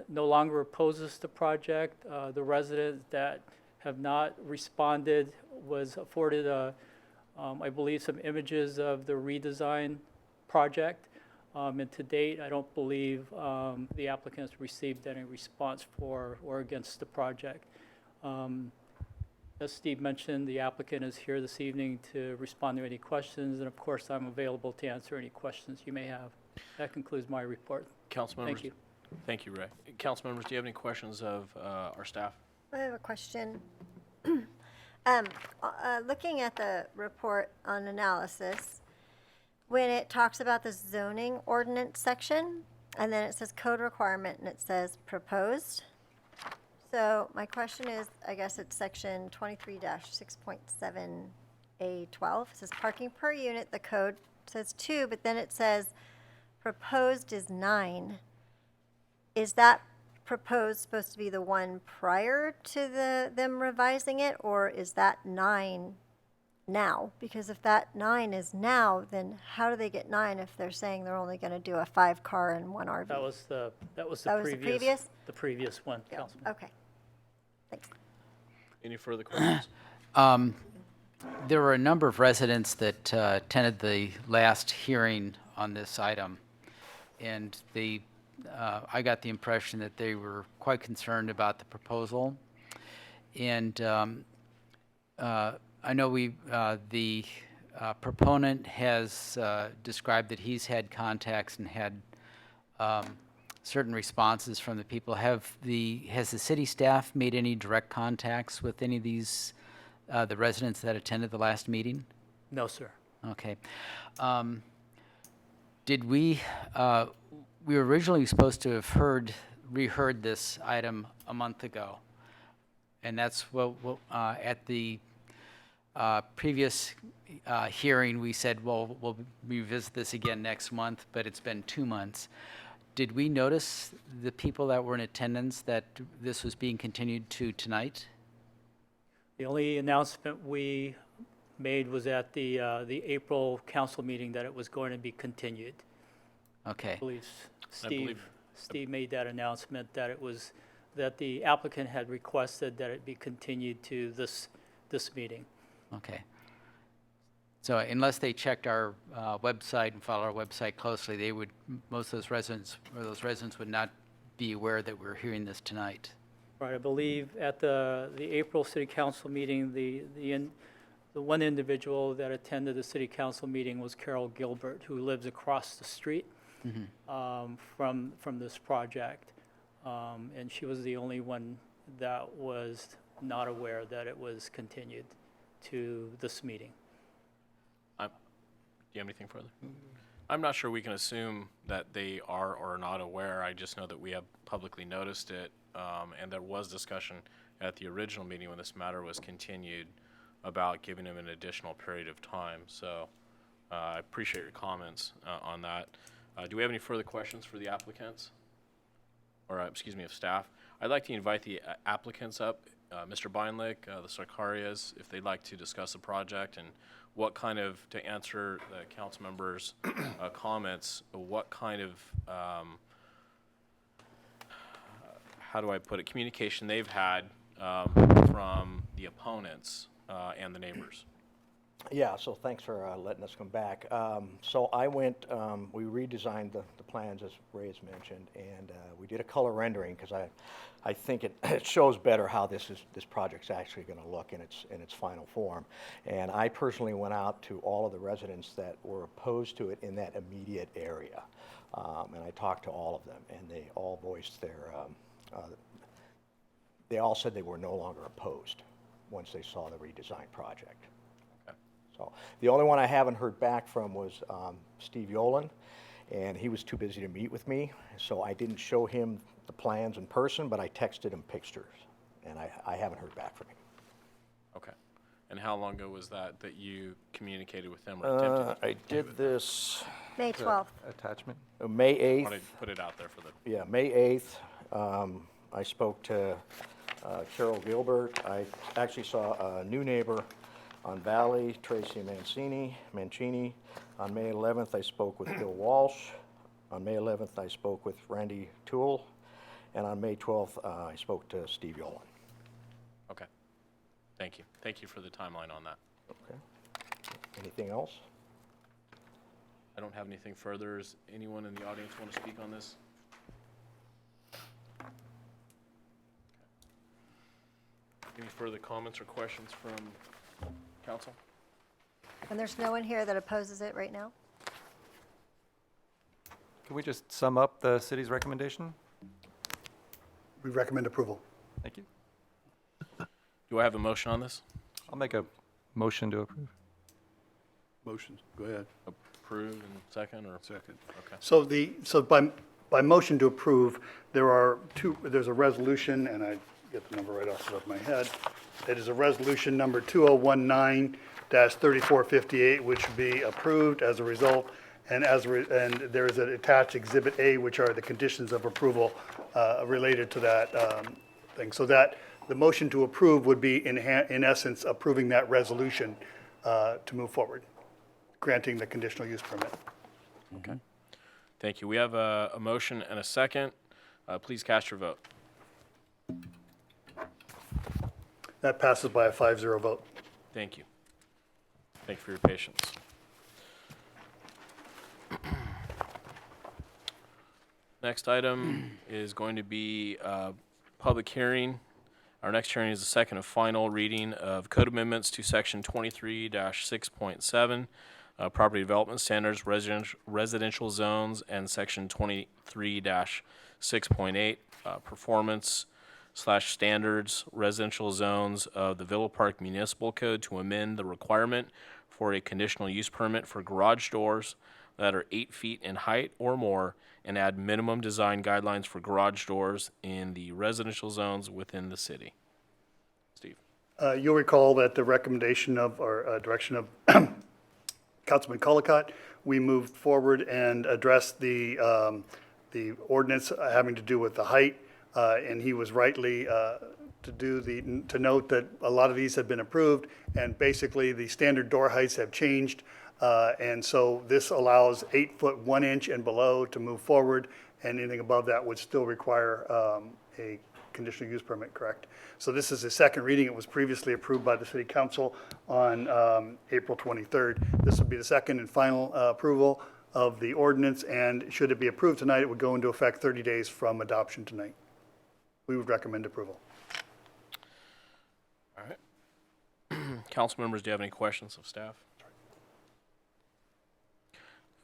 no longer opposes the project. The residents that have not responded was afforded, I believe, some images of the redesign project. And to date, I don't believe the applicant has received any response for or against the project. As Steve mentioned, the applicant is here this evening to respond to any questions, and of course, I'm available to answer any questions you may have. That concludes my report. Council members. Thank you. Thank you, Ray. Council members, do you have any questions of our staff? I have a question. Looking at the report on analysis, when it talks about the zoning ordinance section, and then it says code requirement, and it says proposed. So my question is, I guess it's section 23-6.7A12. It says parking per unit, the code says 2, but then it says proposed is 9. Is that proposed supposed to be the one prior to them revising it, or is that 9 now? Because if that 9 is now, then how do they get 9 if they're saying they're only going to do a 5-car and 1 RV? That was the previous? The previous one, Yeah. Councilman. Okay. Thanks. Any further questions? There were a number of residents that attended the last hearing on this item, and I got the impression that they were quite concerned about the proposal. And I know the proponent has described that he's had contacts and had certain responses from the people. Has the city staff made any direct contacts with any of these, the residents that attended the last meeting? No, sir. Okay. Did we were originally supposed to have reheard this item a month ago. And that's what at the previous hearing, we said, well, we'll revisit this again next month, but it's been 2 months. Did we notice the people that were in attendance that this was being continued to tonight? The only announcement we made was at the April council meeting that it was going to be continued. Okay. I believe I believe- Steve made that announcement that it was, that the applicant had requested that it be continued to this meeting. Okay. So unless they checked our website and follow our website closely, they would, most of those residents would not be aware that we're hearing this tonight. Right, I believe at the April city council meeting, the one individual that attended the city council meeting was Carol Gilbert, who lives across the street from this project. And she was the only one that was not aware that it was continued to this meeting. Do you have anything further? I'm not sure we can assume that they are or are not aware. I just know that we have publicly noticed it, and there was discussion at the original meeting when this matter was continued about giving them an additional period of time. So I appreciate your comments on that. Do we have any further questions for the applicants? Or, excuse me, of staff? I'd like to invite the applicants up, Mr. Beinlich, the Sarkarias, if they'd like to discuss the project and what kind of, to answer the council members' comments, what kind of, how do I put it, communication they've had from the opponents and the neighbors. Yeah, so thanks for letting us come back. So I went, we redesigned the plans, as Ray has mentioned, and we did a color rendering because I think it shows better how this project's actually going to look in its final form. And I personally went out to all of the residents that were opposed to it in that immediate area, and I talked to all of them, and they all voiced they all said they were no longer opposed once they saw the redesigned project. So the only one I haven't heard back from was Steve Yolen, and he was too busy to meet with me, so I didn't show him the plans in person, but I texted him pictures, and I haven't heard back from him. Okay. And how long ago was that you communicated with them or attempted to I did this May 12th. Attachment? May 8th. want to put it out there for the... Yeah, May 8th. I spoke to Carol Gilbert. I actually saw a new neighbor on Valley, Tracy Mancini. On May 11th, I spoke with Bill Walsh. On May 11th, I spoke with Randy Toole. And on May 12th, I spoke to Steve Yolen. Okay. Thank you. Thank you for the timeline on that. Okay. Anything else? I don't have anything further. Does anyone in the audience want to speak on this? Any further comments or questions from council? And there's no one here that opposes it right now? Can we just sum up the city's recommendation? We recommend approval. Thank you. Do I have a motion on this? I'll make a motion to approve. Motion, go ahead. Approve and second or? Second. Okay. So by motion to approve, there's a resolution, and I get the number right off the top of my head. It is a resolution number 2019-3458, which should be approved as a result, and there is an attached Exhibit A, which are the conditions of approval related to that thing. So that the motion to approve would be in essence approving that resolution to move forward, granting the conditional use permit. Okay. Thank you. We have a motion and a second. Please cast your vote. That passes by a 5-0 vote. Thank you. Thank you for your patience. Next item is going to be a public hearing. Our next hearing is the second and final reading of code amendments to section 23-6.7, property development standards, residential zones, and section 23-6.8, performance/standards, residential zones of the Villa Park Municipal Code to amend the requirement for a conditional use permit for garage doors that are 8 feet in height or more, and add minimum design guidelines for garage doors in the residential zones within the city. Steve. You'll recall that the recommendation of, or direction of Councilman Colacott, we moved forward and addressed the ordinance having to do with the height, and he was rightly to note that a lot of these have been approved, and basically the standard door heights have changed, and so this allows 8 foot 1 inch and below to move forward, and anything above that would still require a conditional use permit, correct? So this is a second reading. It was previously approved by the City Council on April 23rd. This would be the second and final approval of the ordinance, and should it be approved tonight, it would go into effect 30 days from adoption tonight. We would recommend approval. All right. Council members, do you have any questions of staff?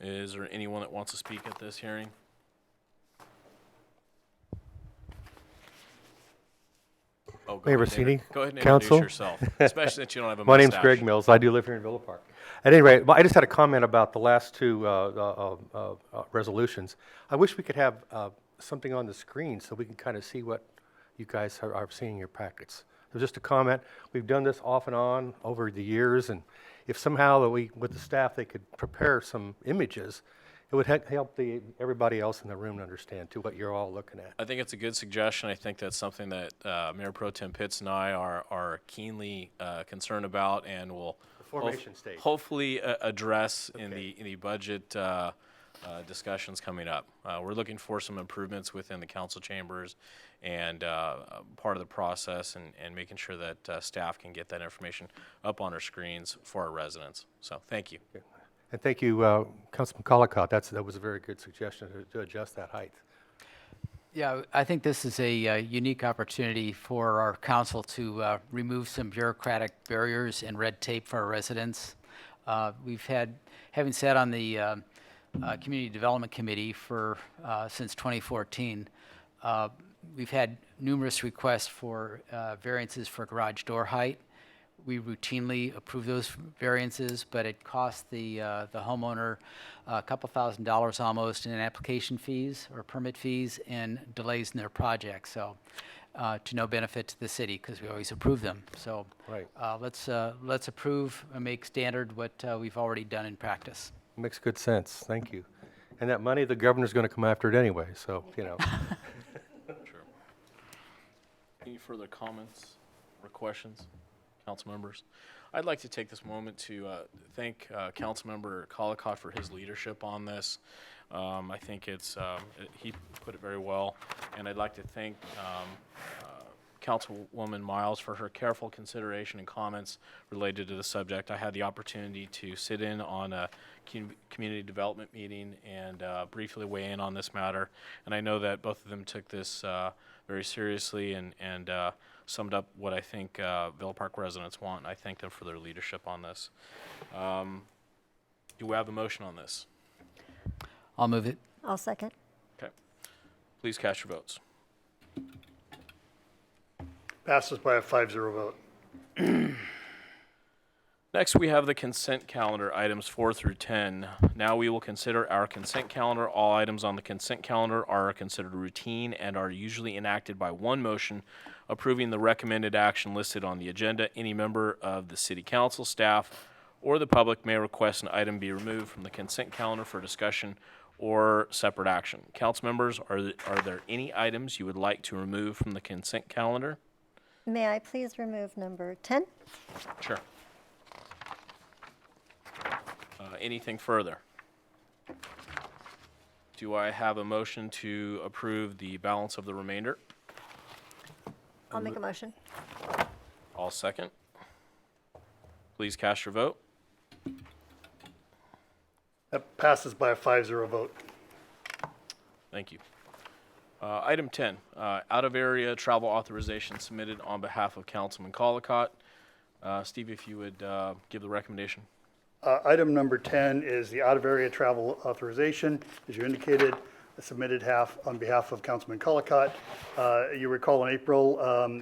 Is there anyone that wants to speak at this hearing? Oh, go Mayor ahead, David. Rossini, Go ahead and Council. introduce yourself, especially since you don't have a My name's mustache. Greg Mills. I do live here in Villa Park. At any rate, I just had a comment about the last two resolutions. I wish we could have something on the screen so we can kind of see what you guys are seeing in your practice. So just a comment. We've done this off and on over the years, and if somehow that with the staff, they could prepare some images, it would help everybody else in the room to understand too what you're all looking at. I think it's a good suggestion. I think that's something that Mayor Pro Tem Pitts and I are keenly concerned about, and will formation stage. hopefully address in the budget discussions coming up. We're looking for some improvements within the council chambers, and part of the process, and making sure that staff can get that information up on our screens for our residents. So thank you. Okay. And thank you, Councilman Colacott. That was a very good suggestion to adjust that height. Yeah, I think this is a unique opportunity for our council to remove some bureaucratic barriers and red tape for our residents. Having sat on the Community Development Committee since 2014, we've had numerous requests for variances for garage door height. We routinely approve those variances, but it costs the homeowner a couple $1,000s almost in application fees or permit fees and delays in their project. So, to no benefit to the city because we always approve them. So, right. Let's approve and make standard what we've already done in practice. Makes good sense. Thank you. And that money, the governor's going to come after it anyway. So, you know. Sure. Any further comments or questions? Council members, I'd like to take this moment to thank Councilmember Colacott for his leadership on this. I think he put it very well, and I'd like to thank Councilwoman Miles for her careful consideration and comments related to the subject. I had the opportunity to sit in on a community development meeting and briefly weigh in on this matter, and I know that both of them took this very seriously and summed up what I think Villa Park residents want. I thank them for their leadership on this. Do we have a motion on this? I'll move it. I'll second. Okay. Please cast your votes. Passes by a 5-0 vote. Next, we have the consent calendar, items 4 through 10. Now we will consider our consent calendar. All items on the consent calendar are considered routine and are usually enacted by one motion approving the recommended action listed on the agenda. Any member of the City Council, staff, or the public may request an item be removed from the consent calendar for discussion or separate action. Council members, are there any items you would like to remove from the consent calendar? May I please remove number 10? Sure. Anything further? Do I have a motion to approve the balance of the remainder? I'll make a motion. I'll second. Please cast your vote. That passes by a 5-0 vote. Thank you. Item 10, out-of-area travel authorization submitted on behalf of Councilman Colacott. Steve, if you would give the recommendation. Item number 10 is the out-of-area travel authorization, as you indicated, submitted on behalf of Councilman Colacott. You recall in April,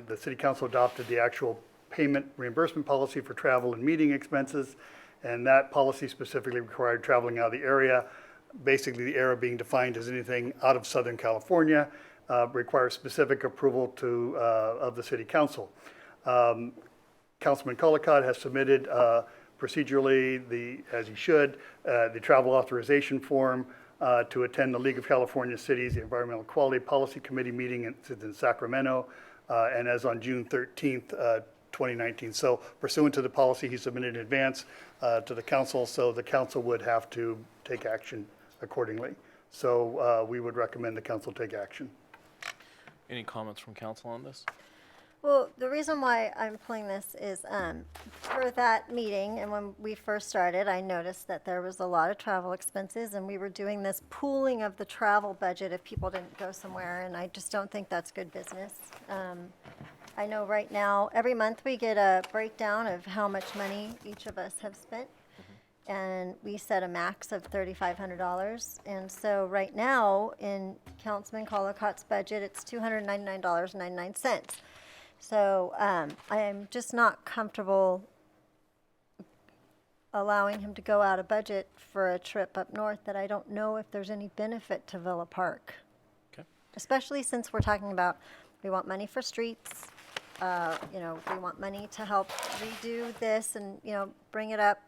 the City Council adopted the actual payment reimbursement policy for travel and meeting expenses, and that policy specifically required traveling out of the area. Basically, the area being defined as anything out of Southern California, requires specific approval of the City Council. Councilman Colacott has submitted procedurally, as he should, the travel authorization form to attend the League of California Cities Environmental Quality Policy Committee meeting in Sacramento, and as on June 13th, 2019. So pursuant to the policy he submitted in advance to the council, so the council would have to take action accordingly. So we would recommend the council take action. Any comments from council on this? Well, the reason why I'm pulling this is for that meeting, and when we first started, I noticed that there was a lot of travel expenses, and we were doing this pooling of the travel budget if people didn't go somewhere, and I just don't think that's good business. I know right now, every month we get a breakdown of how much money each of us have spent, and we set a max of $3,500. And so right now, in Councilman Colacott's budget, it's $299.99. So I am just not comfortable allowing him to go out of budget for a trip up north that I don't know if there's any benefit to Villa Park. Okay. Especially since we're talking about, we want money for streets, you know, we want money to help redo this and, you know, bring it up.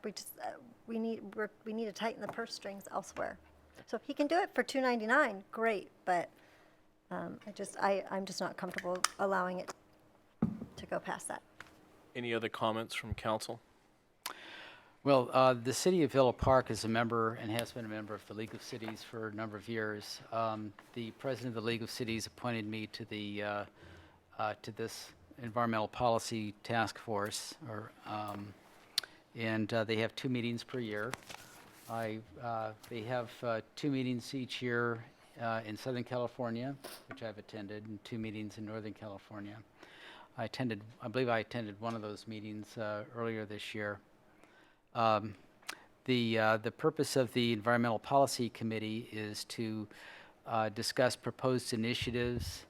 We need to tighten the purse strings elsewhere. So if he can do it for $299, great, but I'm just not comfortable allowing it to go past that. Any other comments from council? Well, the city of Villa Park is a member and has been a member of the League of Cities for a number of years. The president of the League of Cities appointed me to the to this environmental policy task force, and they have 2 meetings per year. They have 2 meetings each year in Southern California, which I've attended, and 2 meetings in Northern California. I believe I attended one of those meetings earlier this year. The purpose of the Environmental Policy Committee is to discuss proposed initiatives,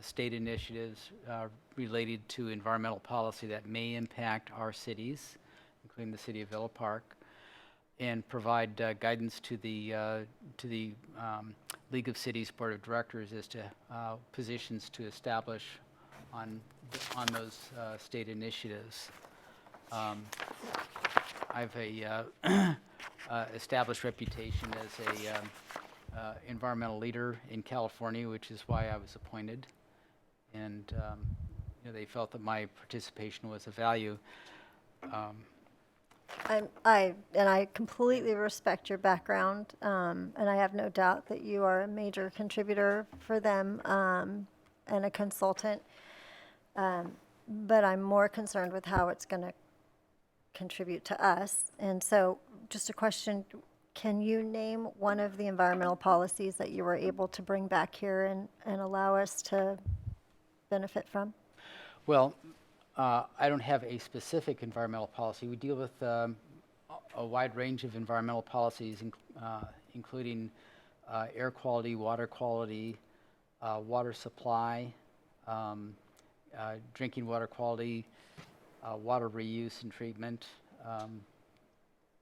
state initiatives related to environmental policy that may impact our cities, including the city of Villa Park, and provide guidance to the League of Cities Board of Directors as to positions to establish on those state initiatives. I have a established reputation as a environmental leader in California, which is why I was appointed, and you know, they felt that my participation was of value. I completely respect your background, and I have no doubt that you are a major contributor for them and a consultant. But I'm more concerned with how it's going to contribute to us. And so, just a question: can you name one of the environmental policies that you were able to bring back here and allow us to benefit from? Well, I don't have a specific environmental policy. We deal with a wide range of environmental policies, including air quality, water supply, drinking water quality, water reuse and treatment,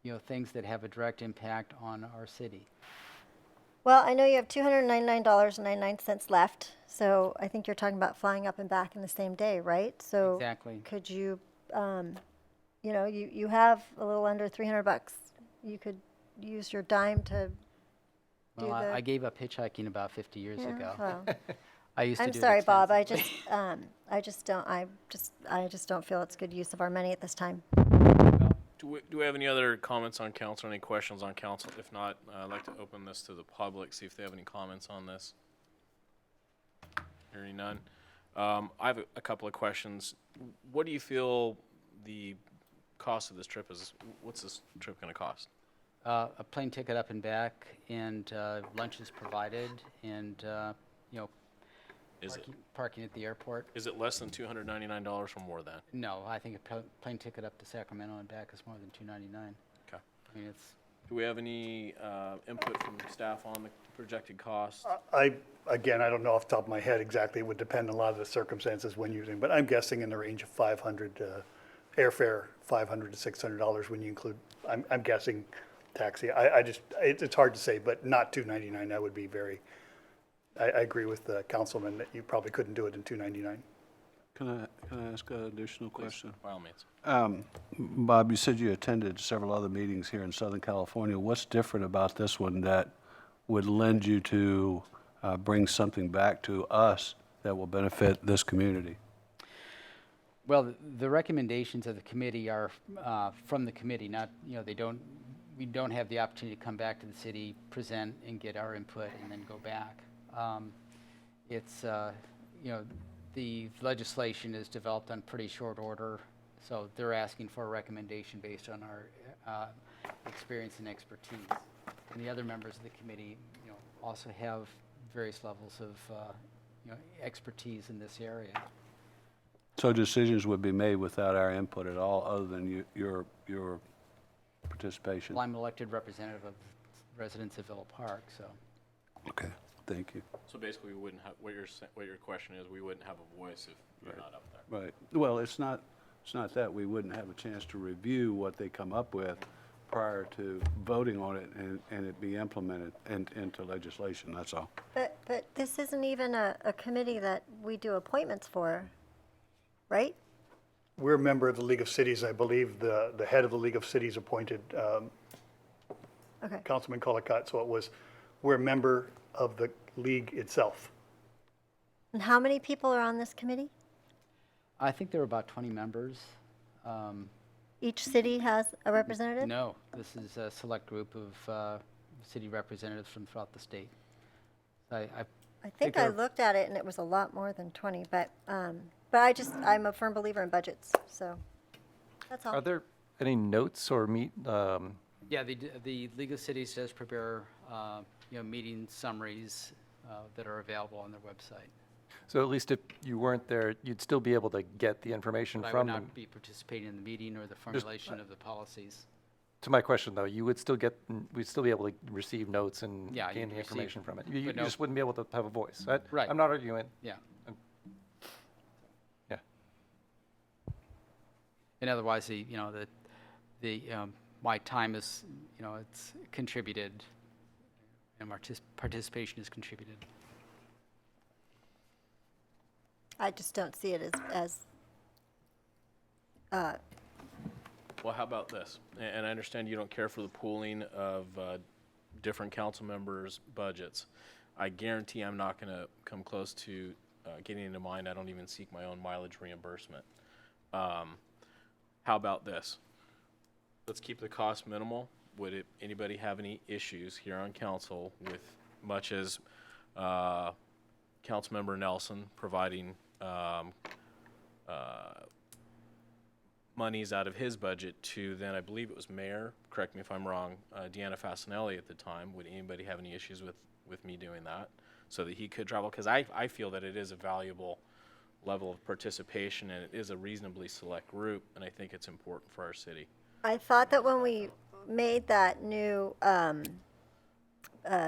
you know, things that have a direct impact on our city. Well, I know you have $299.99 left, so I think you're talking about flying up and back in the same day, right? So exactly. Could you, you know, you have a little under $300. You could use your dime to do Well, the. I gave up hitchhiking about 50 years ago. Well, I used to I'm do it sorry, Bob. extensively. I just don't feel it's good use of our money at this time. Do we have any other comments on council, any questions on council? If not, I'd like to open this to the public, see if they have any comments on this. Hearing none. I have a couple of questions. What do you feel the cost of this trip is? What's this trip going to cost? A plane ticket up and back, and lunch is provided, and you know, parking at the airport. Is it less than $299 or more than? No, I think a plane ticket up to Sacramento and back is more than $299. Okay. I mean, it's. Do we have any input from staff on the projected cost? I don't know off the top of my head exactly. It would depend on a lot of the circumstances when using, but I'm guessing in the range of $500 airfare, $500 to $600 when you include. I'm guessing taxi. It's hard to say, but not $299. That would be very. I agree with the councilman that you probably couldn't do it in $299. Can I ask an additional question? By all means. Bob, you said you attended several other meetings here in Southern California. What's different about this one that would lend you to bring something back to us that will benefit this community? Well, the recommendations of the committee are from the committee, not, we don't have the opportunity to come back to the city, present, and get our input, and then go back. The legislation is developed on pretty short order, so they're asking for a recommendation based on our experience and expertise. And the other members of the committee, also have various levels of, expertise in this area. So decisions would be made without our input at all, other than your participation? Well, I'm an elected representative of residents of Villa Park, so. Okay, thank you. So basically, we wouldn't have, what your question is, we wouldn't have a voice if you're not up there. Right. Well, it's not that we wouldn't have a chance to review what they come up with prior to voting on it and it be implemented into legislation, that's all. But this isn't even a committee that we do appointments for, right? We're a member of the League of Cities. I believe the head of the League of Cities appointed Okay. Councilman Colacott, so we're a member of the league itself. And how many people are on this committee? I think there are about 20 members. Each city has a representative? No, this is a select group of city representatives from throughout the state. I think I looked at it and it was a lot more than 20, but I'm a firm believer in budgets, so that's all. Are there any notes or Yeah, the League of Cities does prepare, meeting summaries that are available on their website. So at least if you weren't there, you'd still be able to get the information But I from would them? not be participating in the meeting or the formulation of the policies. To my question, though, we'd still be able to receive notes and Yeah, gain you'd the receive, information from it. You but no- just wouldn't be able to have a voice. Right. I'm not arguing. Yeah. Yeah. And otherwise, my time is, it's contributed, and participation is contributed. I just don't see it as Well, how about this? And I understand you don't care for the pooling of different council members' budgets. I guarantee I'm not going to come close to getting into mine. I don't even seek my own mileage reimbursement. How about this? Let's keep the cost minimal. Would anybody have any issues here on council with much as Councilmember Nelson providing monies out of his budget to then, I believe it was Mayor, correct me if I'm wrong, Deanna Fasanelli at the time. Would anybody have any issues with me doing that so that he could travel? Because I feel that it is a valuable level of participation and it is a reasonably select group, and I think it's important for our city. I thought that when we made that new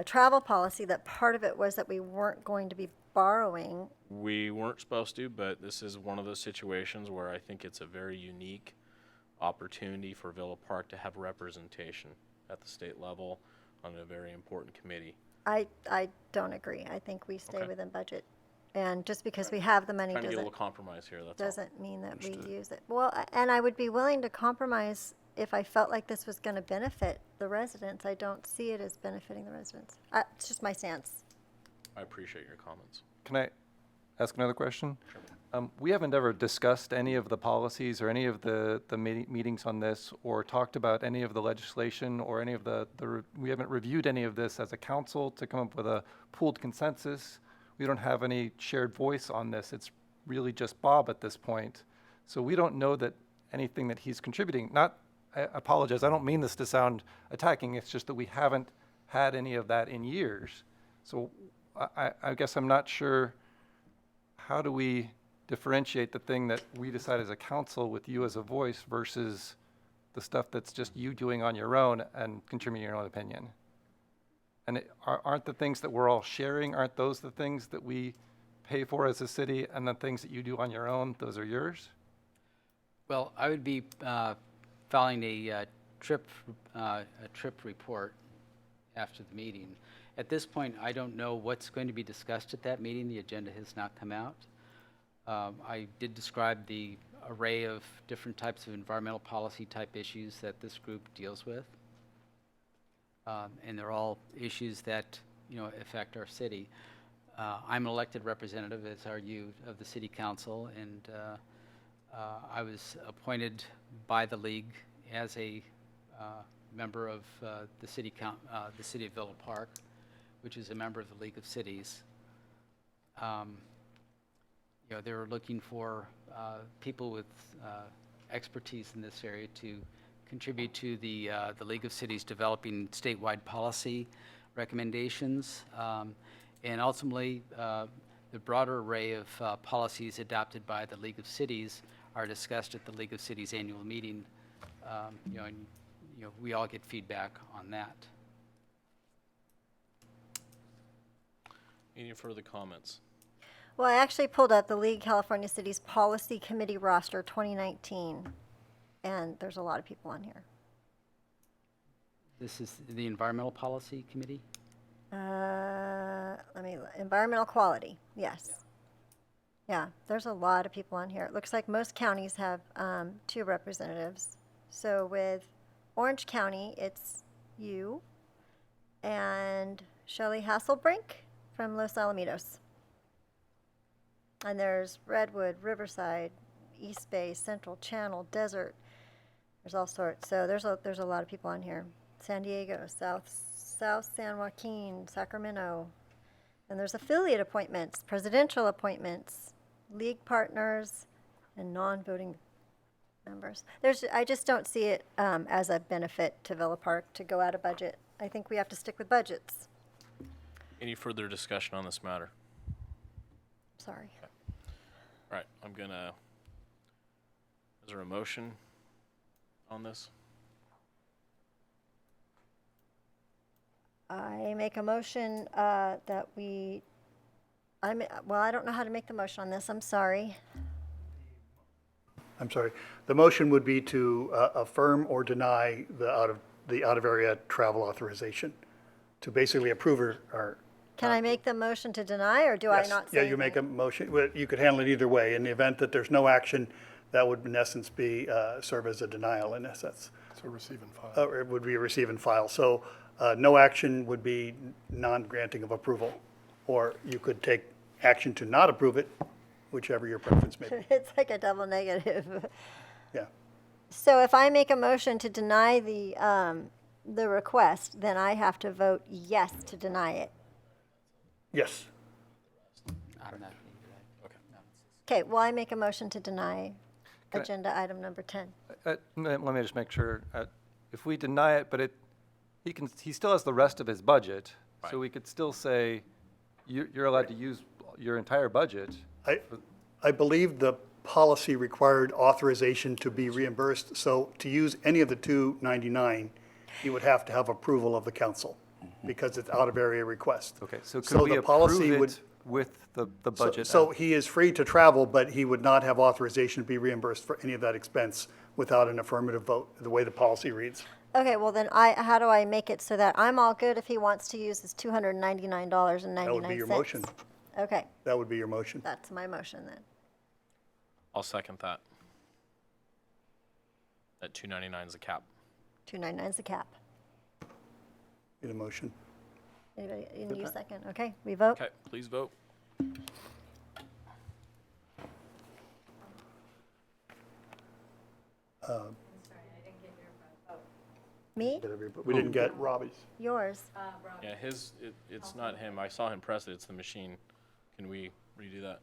travel policy, that part of it was that we weren't going to be borrowing. We weren't supposed to, but this is one of those situations where I think it's a very unique opportunity for Villa Park to have representation at the state level on a very important committee. I don't agree. I think we stay Okay. within budget. And just because we have the money Trying to get a little compromise here, that's all. doesn't mean that we use it. Well, and I would be willing to compromise if I felt like this was going to benefit the residents. I don't see it as benefiting the residents. It's just my stance. I appreciate your comments. Can I ask another question? We haven't ever discussed any of the policies or any of the meetings on this or talked about any of the legislation or any of we haven't reviewed any of this as a council to come up with a pooled consensus. We don't have any shared voice on this. It's really just Bob at this point. So we don't know that anything that he's contributing, I apologize, I don't mean this to sound attacking, it's just that we haven't had any of that in years. So I guess I'm not sure, how do we differentiate the thing that we decide as a council with you as a voice versus the stuff that's just you doing on your own and contributing your own opinion? And aren't the things that we're all sharing, aren't those the things that we pay for as a city, and the things that you do on your own, those are yours? Well, I would be filing a trip report after the meeting. At this point, I don't know what's going to be discussed at that meeting. The agenda has not come out. I did describe the array of different types of environmental policy type issues that this group deals with. And they're all issues that, affect our city. I'm an elected representative, as are you, of the city council, and I was appointed by the league as a member of the city of Villa Park, which is a member of the League of Cities. They were looking for people with expertise in this area to contribute to the League of Cities developing statewide policy recommendations, and ultimately the broader array of policies adopted by the League of Cities are discussed at the League of Cities annual meeting. And we all get feedback on that. Any further comments? Well, I actually pulled up the League of California Cities Policy Committee roster 2019, and there's a lot of people on here. This is the Environmental Policy Committee? Environmental quality, yes. Yeah, there's a lot of people on here. It looks like most counties have 2 representatives. So with Orange County, it's you and Shelley Hasselbrink from Los Alamitos. And there's Redwood, Riverside, East Bay, Central Channel, Desert. There's all sorts. So there's a lot of people on here. San Diego, South San Joaquin, Sacramento. And there's affiliate appointments, presidential appointments, league partners, and non-voting members. I just don't see it as a benefit to Villa Park to go out of budget. I think we have to stick with budgets. Any further discussion on this matter? Sorry. Okay. All right, is there a motion on this? I make a motion that we, I don't know how to make the motion on this, I'm sorry. I'm sorry. The motion would be to affirm or deny the out-of-area travel authorization, to basically approve or Can I make the motion to deny, or do I yes. not say Yeah, you make a motion. Well, you could handle it either way. In the event that there's no action, that would in essence be serve as a denial in essence. So receive and file. It would be a receive and file. So no action would be non-granting of approval, or you could take action to not approve it, whichever your preference may be. It's like a double negative. Yeah. So if I make a motion to deny the request, then I have to vote yes to deny it. Yes. I'm not. Okay, well, I make a motion to deny Can I- agenda item number 10. Let me just make sure, if we deny it, but he still has the rest of his budget, so we could still say, you're allowed to use your entire budget. I believe the policy required authorization to be reimbursed, so to use any of the 299, you would have to have approval of the council, because it's out-of-area request. Okay, so could we the policy approve would- it with the budget? So he is free to travel, but he would not have authorization to be reimbursed for any of that expense without an affirmative vote, the way the policy reads. Okay, well then how do I make it so that I'm all good if he wants to use his $299.99? That would be your motion. Okay, That would be your motion. that's my motion then. I'll second that. That 299 is a cap. 299 is the cap. Need a motion. Anybody, you second? Okay, we vote? Okay, please vote. Me? We didn't get Robbie's. Yours? Yeah, it's not him. I saw him press it. It's the machine. Can we redo that?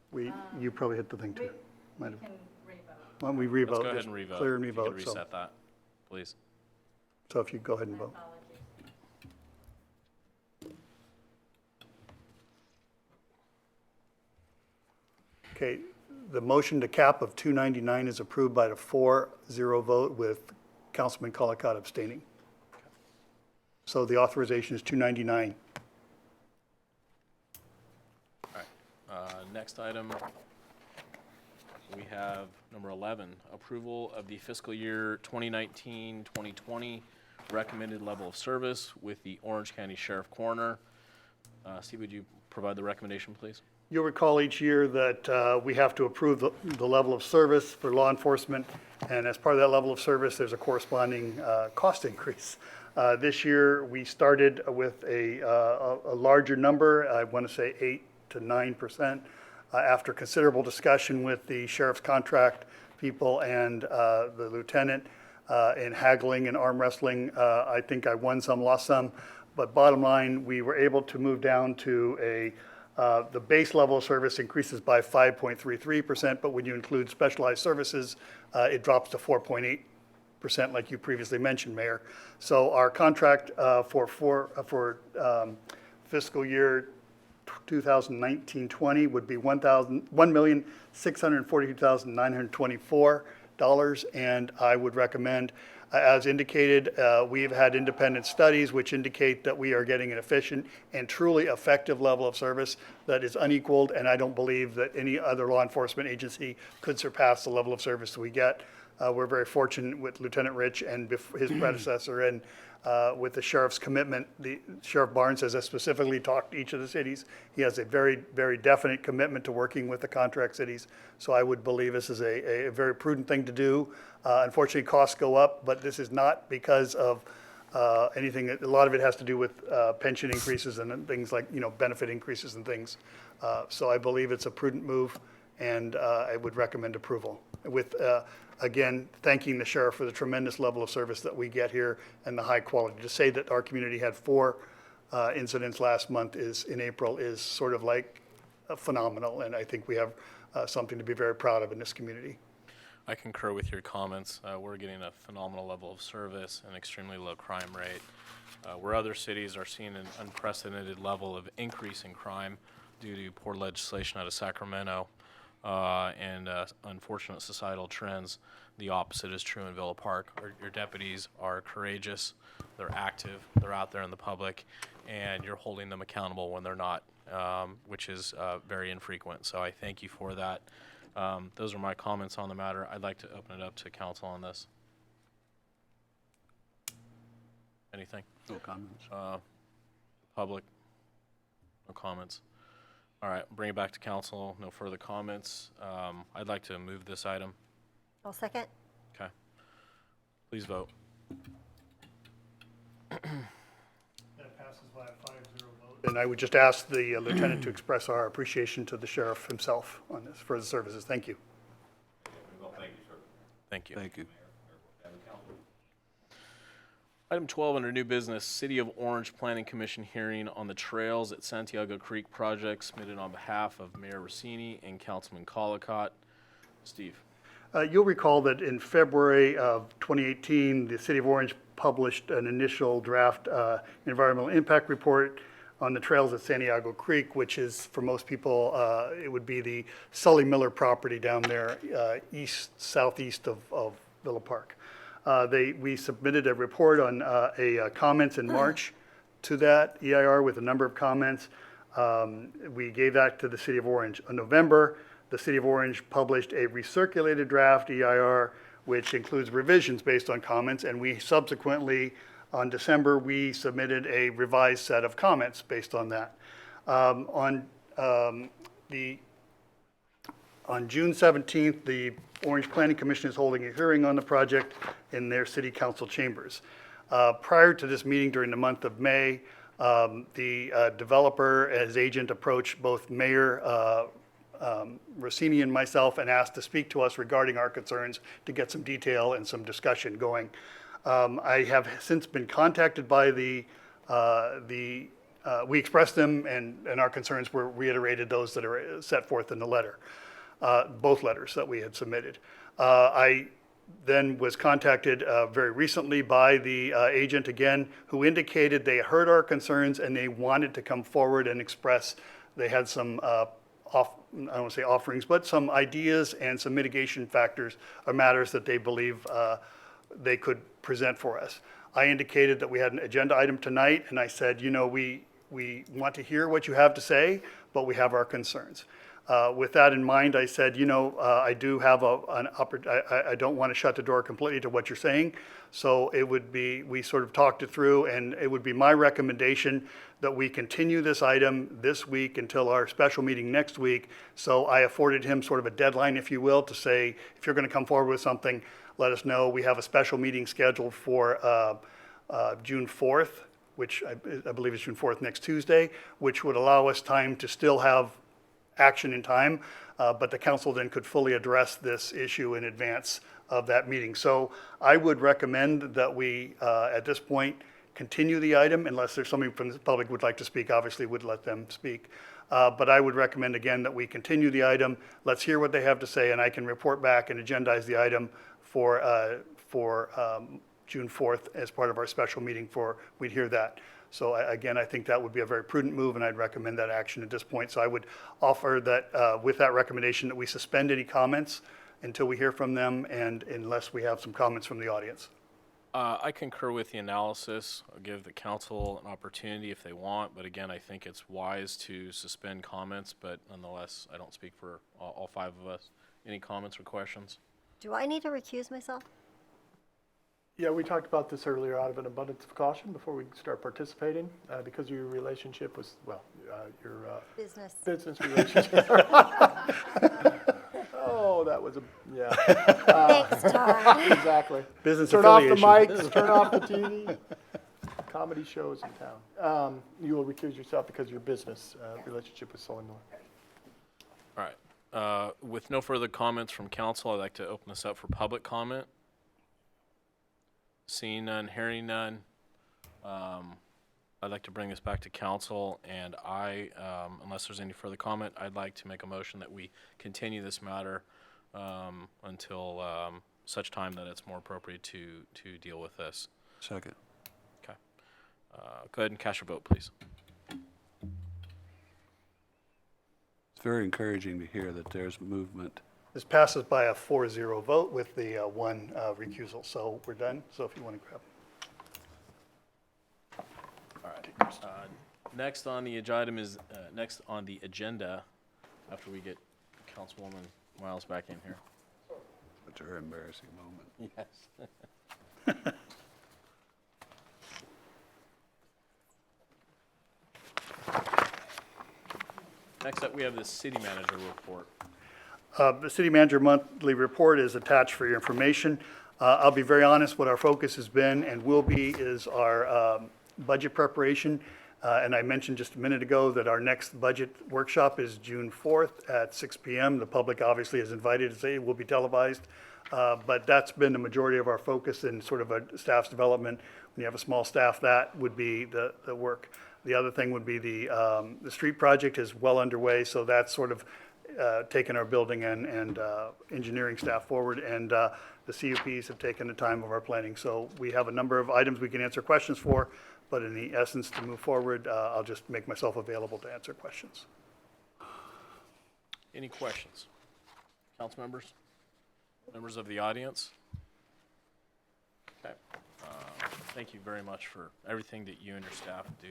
You probably hit the thing too. Might have. can revote. Why don't we revote? Let's go ahead Just and revote. Clear and If you could revote, so, reset that, please. so if you go ahead and vote. Okay, the motion to cap of 299 is approved by the 4-0 vote with Councilman Colacott abstaining. So the authorization is 299. All right, next item, we have number 11, approval of the fiscal year 2019-2020 recommended level of service with the Orange County Sheriff Coroner. Steve, would you provide the recommendation, please? You'll recall each year that we have to approve the level of service for law enforcement, and as part of that level of service, there's a corresponding cost increase. This year, we started with a larger number, I want to say 8 to 9%. After considerable discussion with the sheriff's contract people and the lieutenant in haggling and arm wrestling, I think I won some, lost some, but bottom line, we were able to move down to the base level of service increases by 5.33%, but when you include specialized services, it drops to 4.8%, like you previously mentioned, Mayor. So our contract for fiscal year 2019-20 would be $1,642,924, and I would recommend, as indicated, we've had independent studies which indicate that we are getting an efficient and truly effective level of service that is unequaled, and I don't believe that any other law enforcement agency could surpass the level of service that we get. We're very fortunate with Lieutenant Rich and his predecessor, and with the sheriff's commitment. Sheriff Barnes has specifically talked to each of the cities. He has a very, very definite commitment to working with the contract cities. So I would believe this is a very prudent thing to do. Unfortunately, costs go up, but this is not because of anything. A lot of it has to do with pension increases and things like, benefit increases and things. So I believe it's a prudent move, and I would recommend approval. With again, thanking the sheriff for the tremendous level of service that we get here and the high quality. To say that our community had 4 incidents last month in April is sort of like phenomenal, and I think we have something to be very proud of in this community. I concur with your comments. We're getting a phenomenal level of service and extremely low crime rate. Where other cities are seeing an unprecedented level of increase in crime due to poor legislation out of Sacramento, and unfortunate societal trends, the opposite is true in Villa Park. Your deputies are courageous, they're active, they're out there in the public, and you're holding them accountable when they're not, which is very infrequent. So I thank you for that. Those are my comments on the matter. I'd like to open it up to council on this. Anything? No comments. Public? No comments. All right, bring it back to council. No further comments. I'd like to move this item. I'll second. Okay. Please vote. That passes by a 5-0 vote. And I would just ask the lieutenant to express our appreciation to the sheriff himself on this for the services. Thank you. Thank you, sir. Thank you. Thank you. Item 12 under new business, City of Orange Planning Commission hearing on the Trails at Santiago Creek project submitted on behalf of Mayor Rossini and Councilman Collicott. Steve. You'll recall that in February of 2018, the City of Orange published an initial draft environmental impact report on the trails at Santiago Creek, which is, for most people, it would be the Sully Miller property down there southeast of Villa Park. We submitted a report on comments in March to that EIR with a number of comments. We gave that to the City of Orange. In November, the City of Orange published a recirculated draft EIR, which includes revisions based on comments, and we subsequently, on December, we submitted a revised set of comments based on that. On June 17th, the Orange Planning Commission is holding a hearing on the project in their city council chambers. Prior to this meeting during the month of May, the developer and his agent approached both Mayor Rossini and myself and asked to speak to us regarding our concerns to get some detail and some discussion going. I have since been contacted by we expressed them, and our concerns were reiterated, those that are set forth in the letter, both letters that we had submitted. I then was contacted very recently by the agent again, who indicated they heard our concerns and they wanted to come forward and express. They had some, I don't want to say offerings, but some ideas and some mitigation factors or matters that they believe they could present for us. I indicated that we had an agenda item tonight, and I said, we want to hear what you have to say, but we have our concerns. With that in mind, I said, I do have I don't want to shut the door completely to what you're saying. So it would be, we sort of talked it through, and it would be my recommendation that we continue this item this week until our special meeting next week. So I afforded him sort of a deadline, if you will, to say, if you're going to come forward with something, let us know. We have a special meeting scheduled for June 4th, which I believe is June 4th, next Tuesday, which would allow us time to still have action in time, but the council then could fully address this issue in advance of that meeting. So I would recommend that we, at this point, continue the item, unless there's somebody from the public would like to speak, obviously would let them speak. But I would recommend again that we continue the item. Let's hear what they have to say, and I can report back and agendize the item for June 4th as part of our special meeting we'd hear that. So again, I think that would be a very prudent move, and I'd recommend that action at this point. So I would offer that with that recommendation that we suspend any comments until we hear from them, and unless we have some comments from the audience. I concur with the analysis. I'll give the council an opportunity if they want, but again, I think it's wise to suspend comments, but nonetheless, I don't speak for all five of us. Any comments or questions? Do I need to recuse myself? Yeah, we talked about this earlier out of an abundance of caution before we start participating, because of your relationship with, your Business relationship. Oh, that was yeah. Thanks, Todd. Exactly. Business turn off the affiliation. mics, turn off the TV. Comedy shows in town. You will recuse yourself because of your business relationship with Solar North. All right. With no further comments from council, I'd like to open this up for public comment. Seeing none, hearing none, I'd like to bring this back to council, and unless there's any further comment, I'd like to make a motion that we continue this matter until such time that it's more appropriate to deal with this. Second. Okay. Go ahead and cast your vote, please. It's very encouraging to hear that there's movement. This passes by a 4-0 vote with the one recusal. So we're done. So if you want to grab. All right. Next on the agenda, after we get Councilwoman Miles back in here. Such an embarrassing moment. Yes. Next up, we have the city manager report. The city manager monthly report is attached for your information. I'll be very honest, what our focus has been and will be is our budget preparation. And I mentioned just a minute ago that our next budget workshop is June 4th at 6 p.m. The public obviously is invited to say it will be televised. But that's been the majority of our focus in sort of a staff's development. When you have a small staff, that would be the work. The other thing would be the street project is well underway, so that's sort of taken our building and engineering staff forward, and the CUPs have taken the time of our planning. So we have a number of items we can answer questions for, but in the essence, to move forward, I'll just make myself available to answer questions. Any questions? Council members? Members of the audience? Okay. Thank you very much for everything that you and your staff do.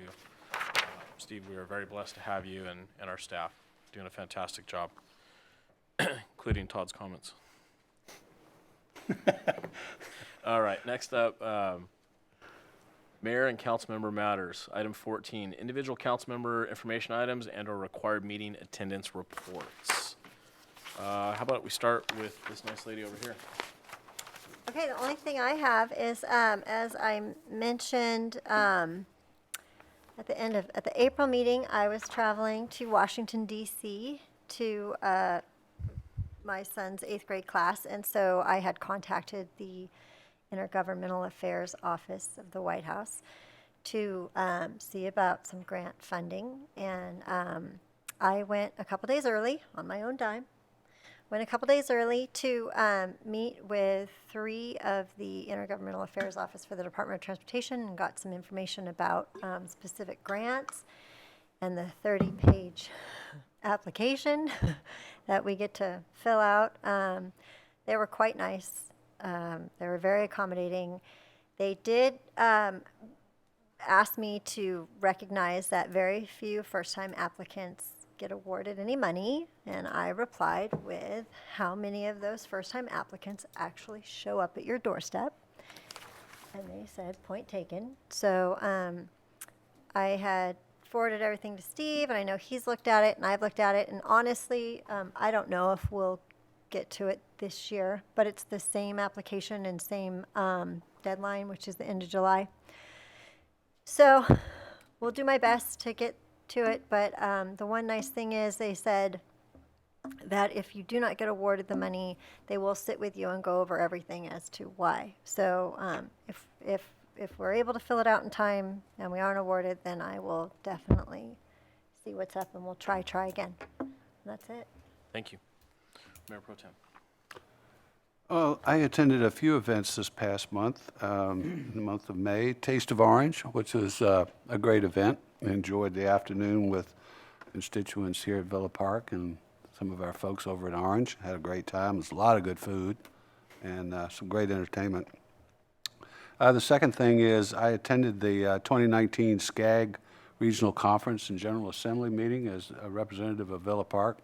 Steve, we are very blessed to have you and our staff doing a fantastic job, including Todd's comments. All right, next up, Mayor and council member matters. Item 14, individual council member information items and or required meeting attendance reports. How about we start with this nice lady over here? Okay, the only thing I have is, as I mentioned, at the April meeting, I was traveling to Washington, D.C. to my son's 8th grade class, and so I had contacted the Intergovernmental Affairs Office of the White House to see about some grant funding, and I went a couple days early on my own dime. Went a couple days early to meet with 3 of the Intergovernmental Affairs Office for the Department of Transportation and got some information about specific grants and the 30-page application that we get to fill out. They were quite nice. They were very accommodating. They did ask me to recognize that very few first-time applicants get awarded any money. And I replied with how many of those first-time applicants actually show up at your doorstep. And they said, point taken. So I had forwarded everything to Steve, and I know he's looked at it, and I've looked at it. And honestly, I don't know if we'll get to it this year, but it's the same application and same deadline, which is the end of July. So we'll do my best to get to it, but the one nice thing is they said that if you do not get awarded the money, they will sit with you and go over everything as to why. So if we're able to fill it out in time and we aren't awarded, then I will definitely see what's up and we'll try again. And that's it. Thank you. Mayor Pro Tem. Well, I attended a few events this past month, in the month of May. Taste of Orange, which was a great event. Enjoyed the afternoon with constituents here at Villa Park and some of our folks over at Orange. Had a great time. It was a lot of good food and some great entertainment. The second thing is I attended the 2019 SCAG Regional Conference and General Assembly meeting as a representative of Villa Park.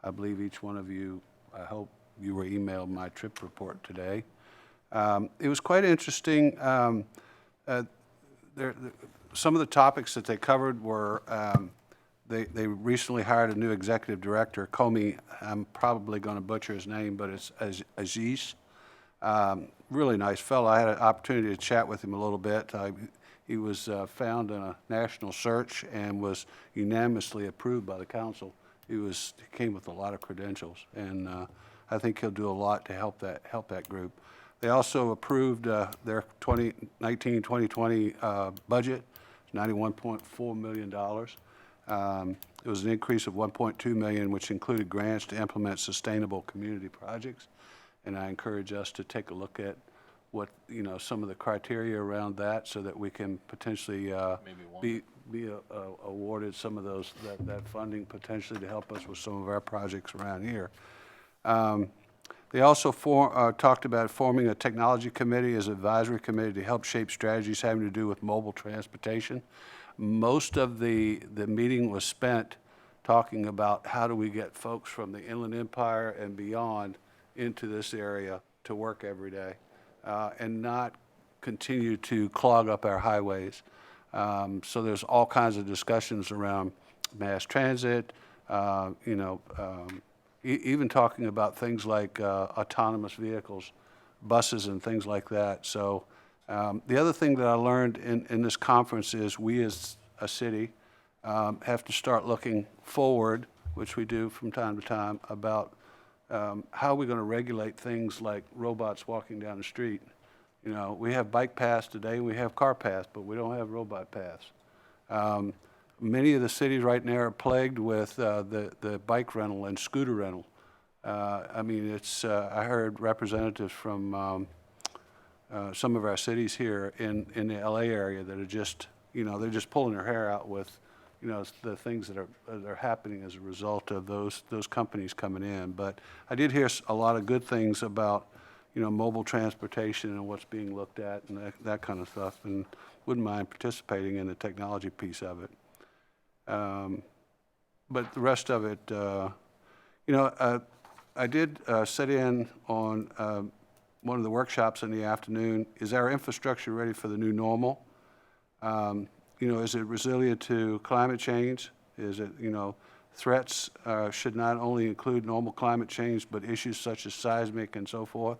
I believe each one of you, I hope you were emailed my trip report today. It was quite interesting. Some of the topics that they covered were, they recently hired a new executive director, Comey. I'm probably going to butcher his name, but it's Aziz. Really nice fellow. I had an opportunity to chat with him a little bit. He was found in a national search and was unanimously approved by the council. He came with a lot of credentials, and I think he'll do a lot to help that group. They also approved their 2019-2020 budget, $91.4 million. It was an increase of $1.2 million, which included grants to implement sustainable community projects. And I encourage us to take a look at what, some of the criteria around that so that we can potentially be awarded some of that funding potentially to help us with some of our projects around here. They also talked about forming a technology committee as an advisory committee to help shape strategies having to do with mobile transportation. Most of the meeting was spent talking about how do we get folks from the Inland Empire and beyond into this area to work every day and not continue to clog up our highways. So there's all kinds of discussions around mass transit, even talking about things like autonomous vehicles, buses and things like that. So the other thing that I learned in this conference is we as a city have to start looking forward, which we do from time to time, about how are we going to regulate things like robots walking down the street. We have bike paths today, we have car paths, but we don't have robot paths. Many of the cities right now are plagued with the bike rental and scooter rental. I heard representatives from some of our cities here in the LA area that are just, they're just pulling their hair out with, the things that are happening as a result of those companies coming in. But I did hear a lot of good things about, mobile transportation and what's being looked at and that kind of stuff, and wouldn't mind participating in the technology piece of it. But the rest of it, I did sit in on one of the workshops in the afternoon. Is our infrastructure ready for the new normal? Is it resilient to climate change? Is it, threats should not only include normal climate change, but issues such as seismic and so forth.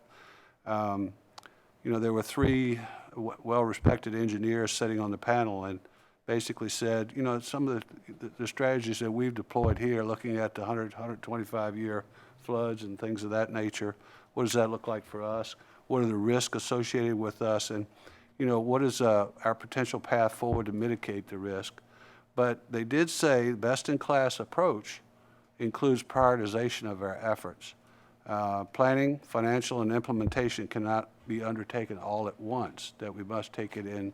There were three well-respected engineers sitting on the panel and basically said, some of the strategies that we've deployed here, looking at the 125-year floods and things of that nature, what does that look like for us? What are the risks associated with us? And, what is our potential path forward to mitigate the risk? But they did say best-in-class approach includes prioritization of our efforts. Planning, financial, and implementation cannot be undertaken all at once, that we must take it in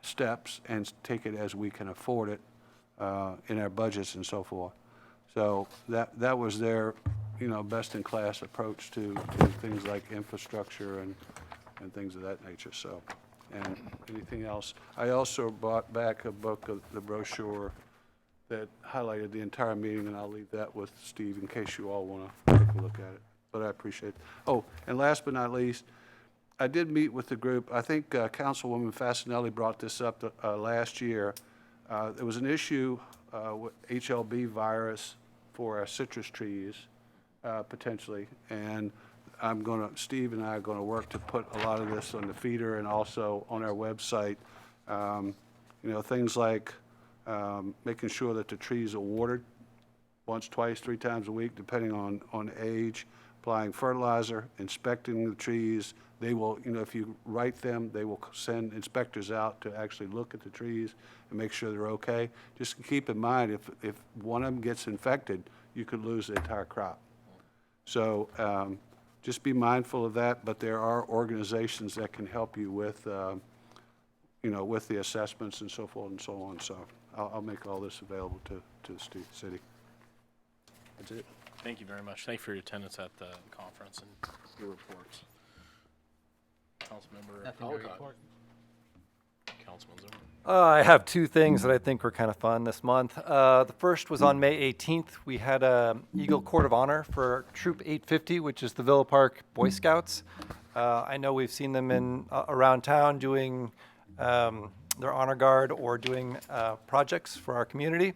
steps and take it as we can afford it in our budgets and so forth. So that was their, best-in-class approach to things like infrastructure and things of that nature. So, and anything else? I also brought back a book of the brochure that highlighted the entire meeting, and I'll leave that with Steve in case you all want to take a look at it. But I appreciate it. Oh, and last but not least, I did meet with the group. I think Councilwoman Fasenelli brought this up last year. There was an issue with HLB virus for our citrus trees, potentially, and Steve and I are going to work to put a lot of this on the feeder and also on our website. Things like making sure that the trees are watered once, twice, 3 times a week, depending on age, applying fertilizer, inspecting the trees. They will, if you write them, they will send inspectors out to actually look at the trees and make sure they're okay. Just keep in mind, if one of them gets infected, you could lose the entire crop. So just be mindful of that, but there are organizations that can help you with, with the assessments and so forth and so on. So I'll make all this available to the city. That's it. Thank you very much. Thank you for your attendance at the conference and your reports. Councilmember Nothing to Alcott. report. Councilman Zimmerman. I have 2 things that I think were kind of fun this month. The first was on May 18th. We had a Eagle Court of Honor for Troop 850, which is the Villa Park Boy Scouts. I know we've seen them in around town doing their honor guard or doing projects for our community.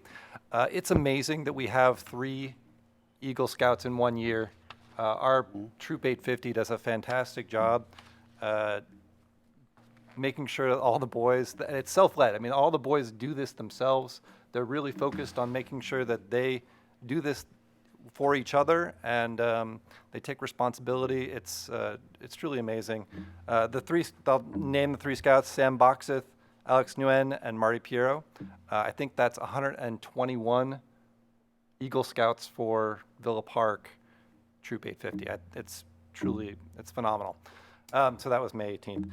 It's amazing that we have 3 Eagle Scouts in 1 year. Our Troop 850 does a fantastic job making sure that all the boys, it's self-led. I mean, all the boys do this themselves. They're really focused on making sure that they do this for each other, and they take responsibility. It's truly amazing. I'll name the 3 scouts: Sam Boxeth, Alex Nguyen, and Marty Piero. I think that's 121 Eagle Scouts for Villa Park Troop 850. It's phenomenal. So that was May 18th.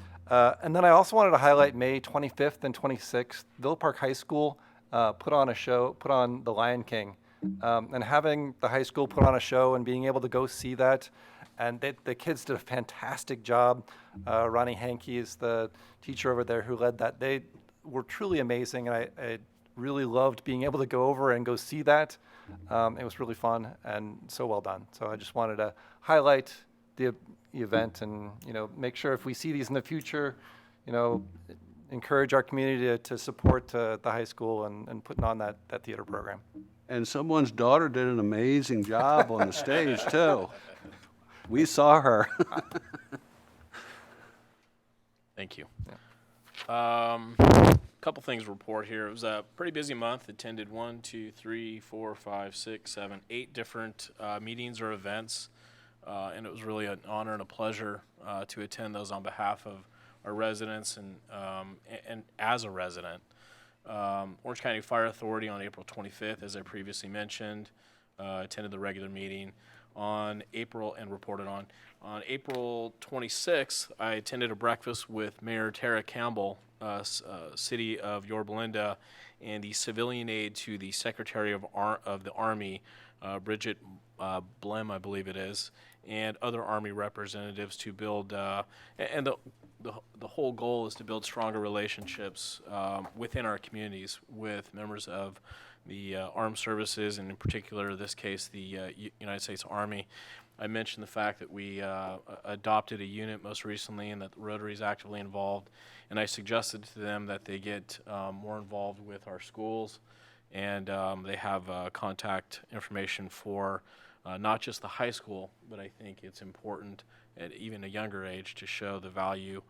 And then I also wanted to highlight May 25th and 26th. Villa Park High School put on The Lion King. And having the high school put on a show and being able to go see that, and the kids did a fantastic job. Ronnie Hankey is the teacher over there who led that. They were truly amazing, and I really loved being able to go over and go see that. It was really fun and so well done. So I just wanted to highlight the event and, make sure if we see these in the future, encourage our community to support the high school and putting on that theater program. And someone's daughter did an amazing job on the stage, too. We saw her. Thank you. Couple things to report here. It was a pretty busy month. Attended 8 different meetings or events, and it was really an honor and a pleasure to attend those on behalf of our residents and as a resident. Orange County Fire Authority on April 25th, as I previously mentioned, attended the regular meeting on April 26th. I attended a breakfast with Mayor Tara Campbell, City of Yorba Linda, and the civilian aide to the Secretary of the Army, Bridget Blem, I believe it is, and other Army representatives to build, and the whole goal is to build stronger relationships within our communities with members of the armed services, and in particular, in this case, the United States Army. I mentioned the fact that we adopted a unit most recently and that the Rotary is actively involved, and I suggested to them that they get more involved with our schools, and they have contact information for not just the high school, but I think it's important at even a younger age to show the value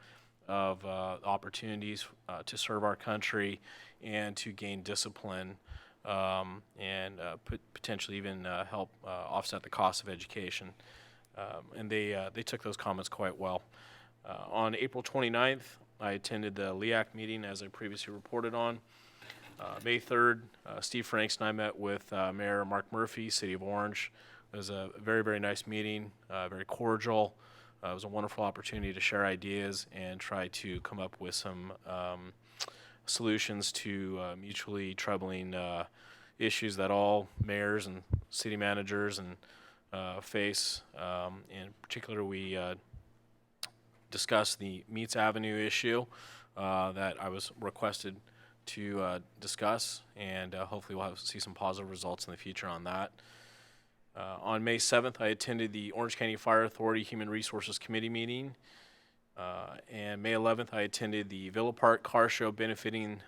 of opportunities to serve our country and to gain discipline and potentially even help offset the cost of education. And they took those comments quite well. On April 29th, I attended the LEAC meeting, as I previously reported on. May 3rd, Steve Franks and I met with Mayor Mark Murphy, City of Orange. It was a very, very nice meeting, very cordial. It was a wonderful opportunity to share ideas and try to come up with some solutions to mutually troubling issues that all mayors and city managers face. In particular, we discussed the Meats Avenue issue that I was requested discuss, and hopefully we'll see some positive results in the future on that. On May 7th, I attended the Orange County Fire Authority Human Resources Committee meeting. And May 11th, I attended the Villa Park Car Show benefiting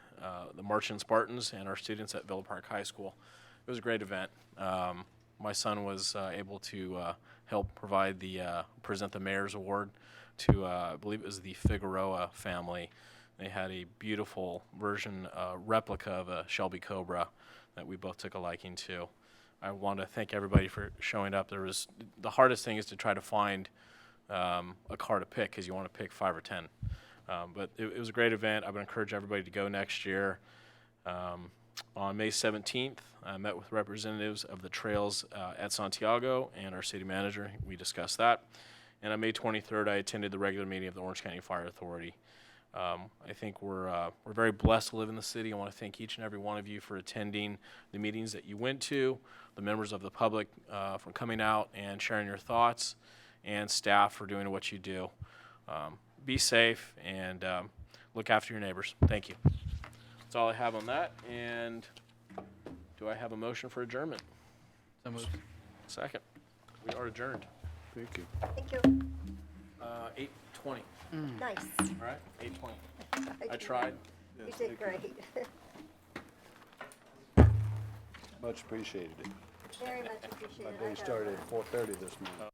the Marching Spartans and our students at Villa Park High School. It was a great event. My son was able to help provide present the Mayor's Award to, I believe it was the Figueroa family. They had a beautiful version, replica of a Shelby Cobra that we both took a liking to. I want to thank everybody for showing up. The hardest thing is to try to find a car to pick, because you want to pick 5 or 10. But it was a great event. I would encourage everybody to go next year. On May 17th, I met with representatives of the trails at Santiago and our city manager. We discussed that. And on May 23rd, I attended the regular meeting of the Orange County Fire Authority. I think we're very blessed to live in the city. I want to thank each and every one of you for attending the meetings that you went to, the members of the public for coming out and sharing your thoughts, and staff for doing what you do. Be safe and look after your neighbors. Thank you. That's all I have on that. And do I have a motion for adjournment? So moved. Second. We are adjourned. Thank you. Thank you. 8:20. Nice. All right, 8:20. I tried. You did great. Much appreciated. Very much appreciated. My day started at 4:30 this morning.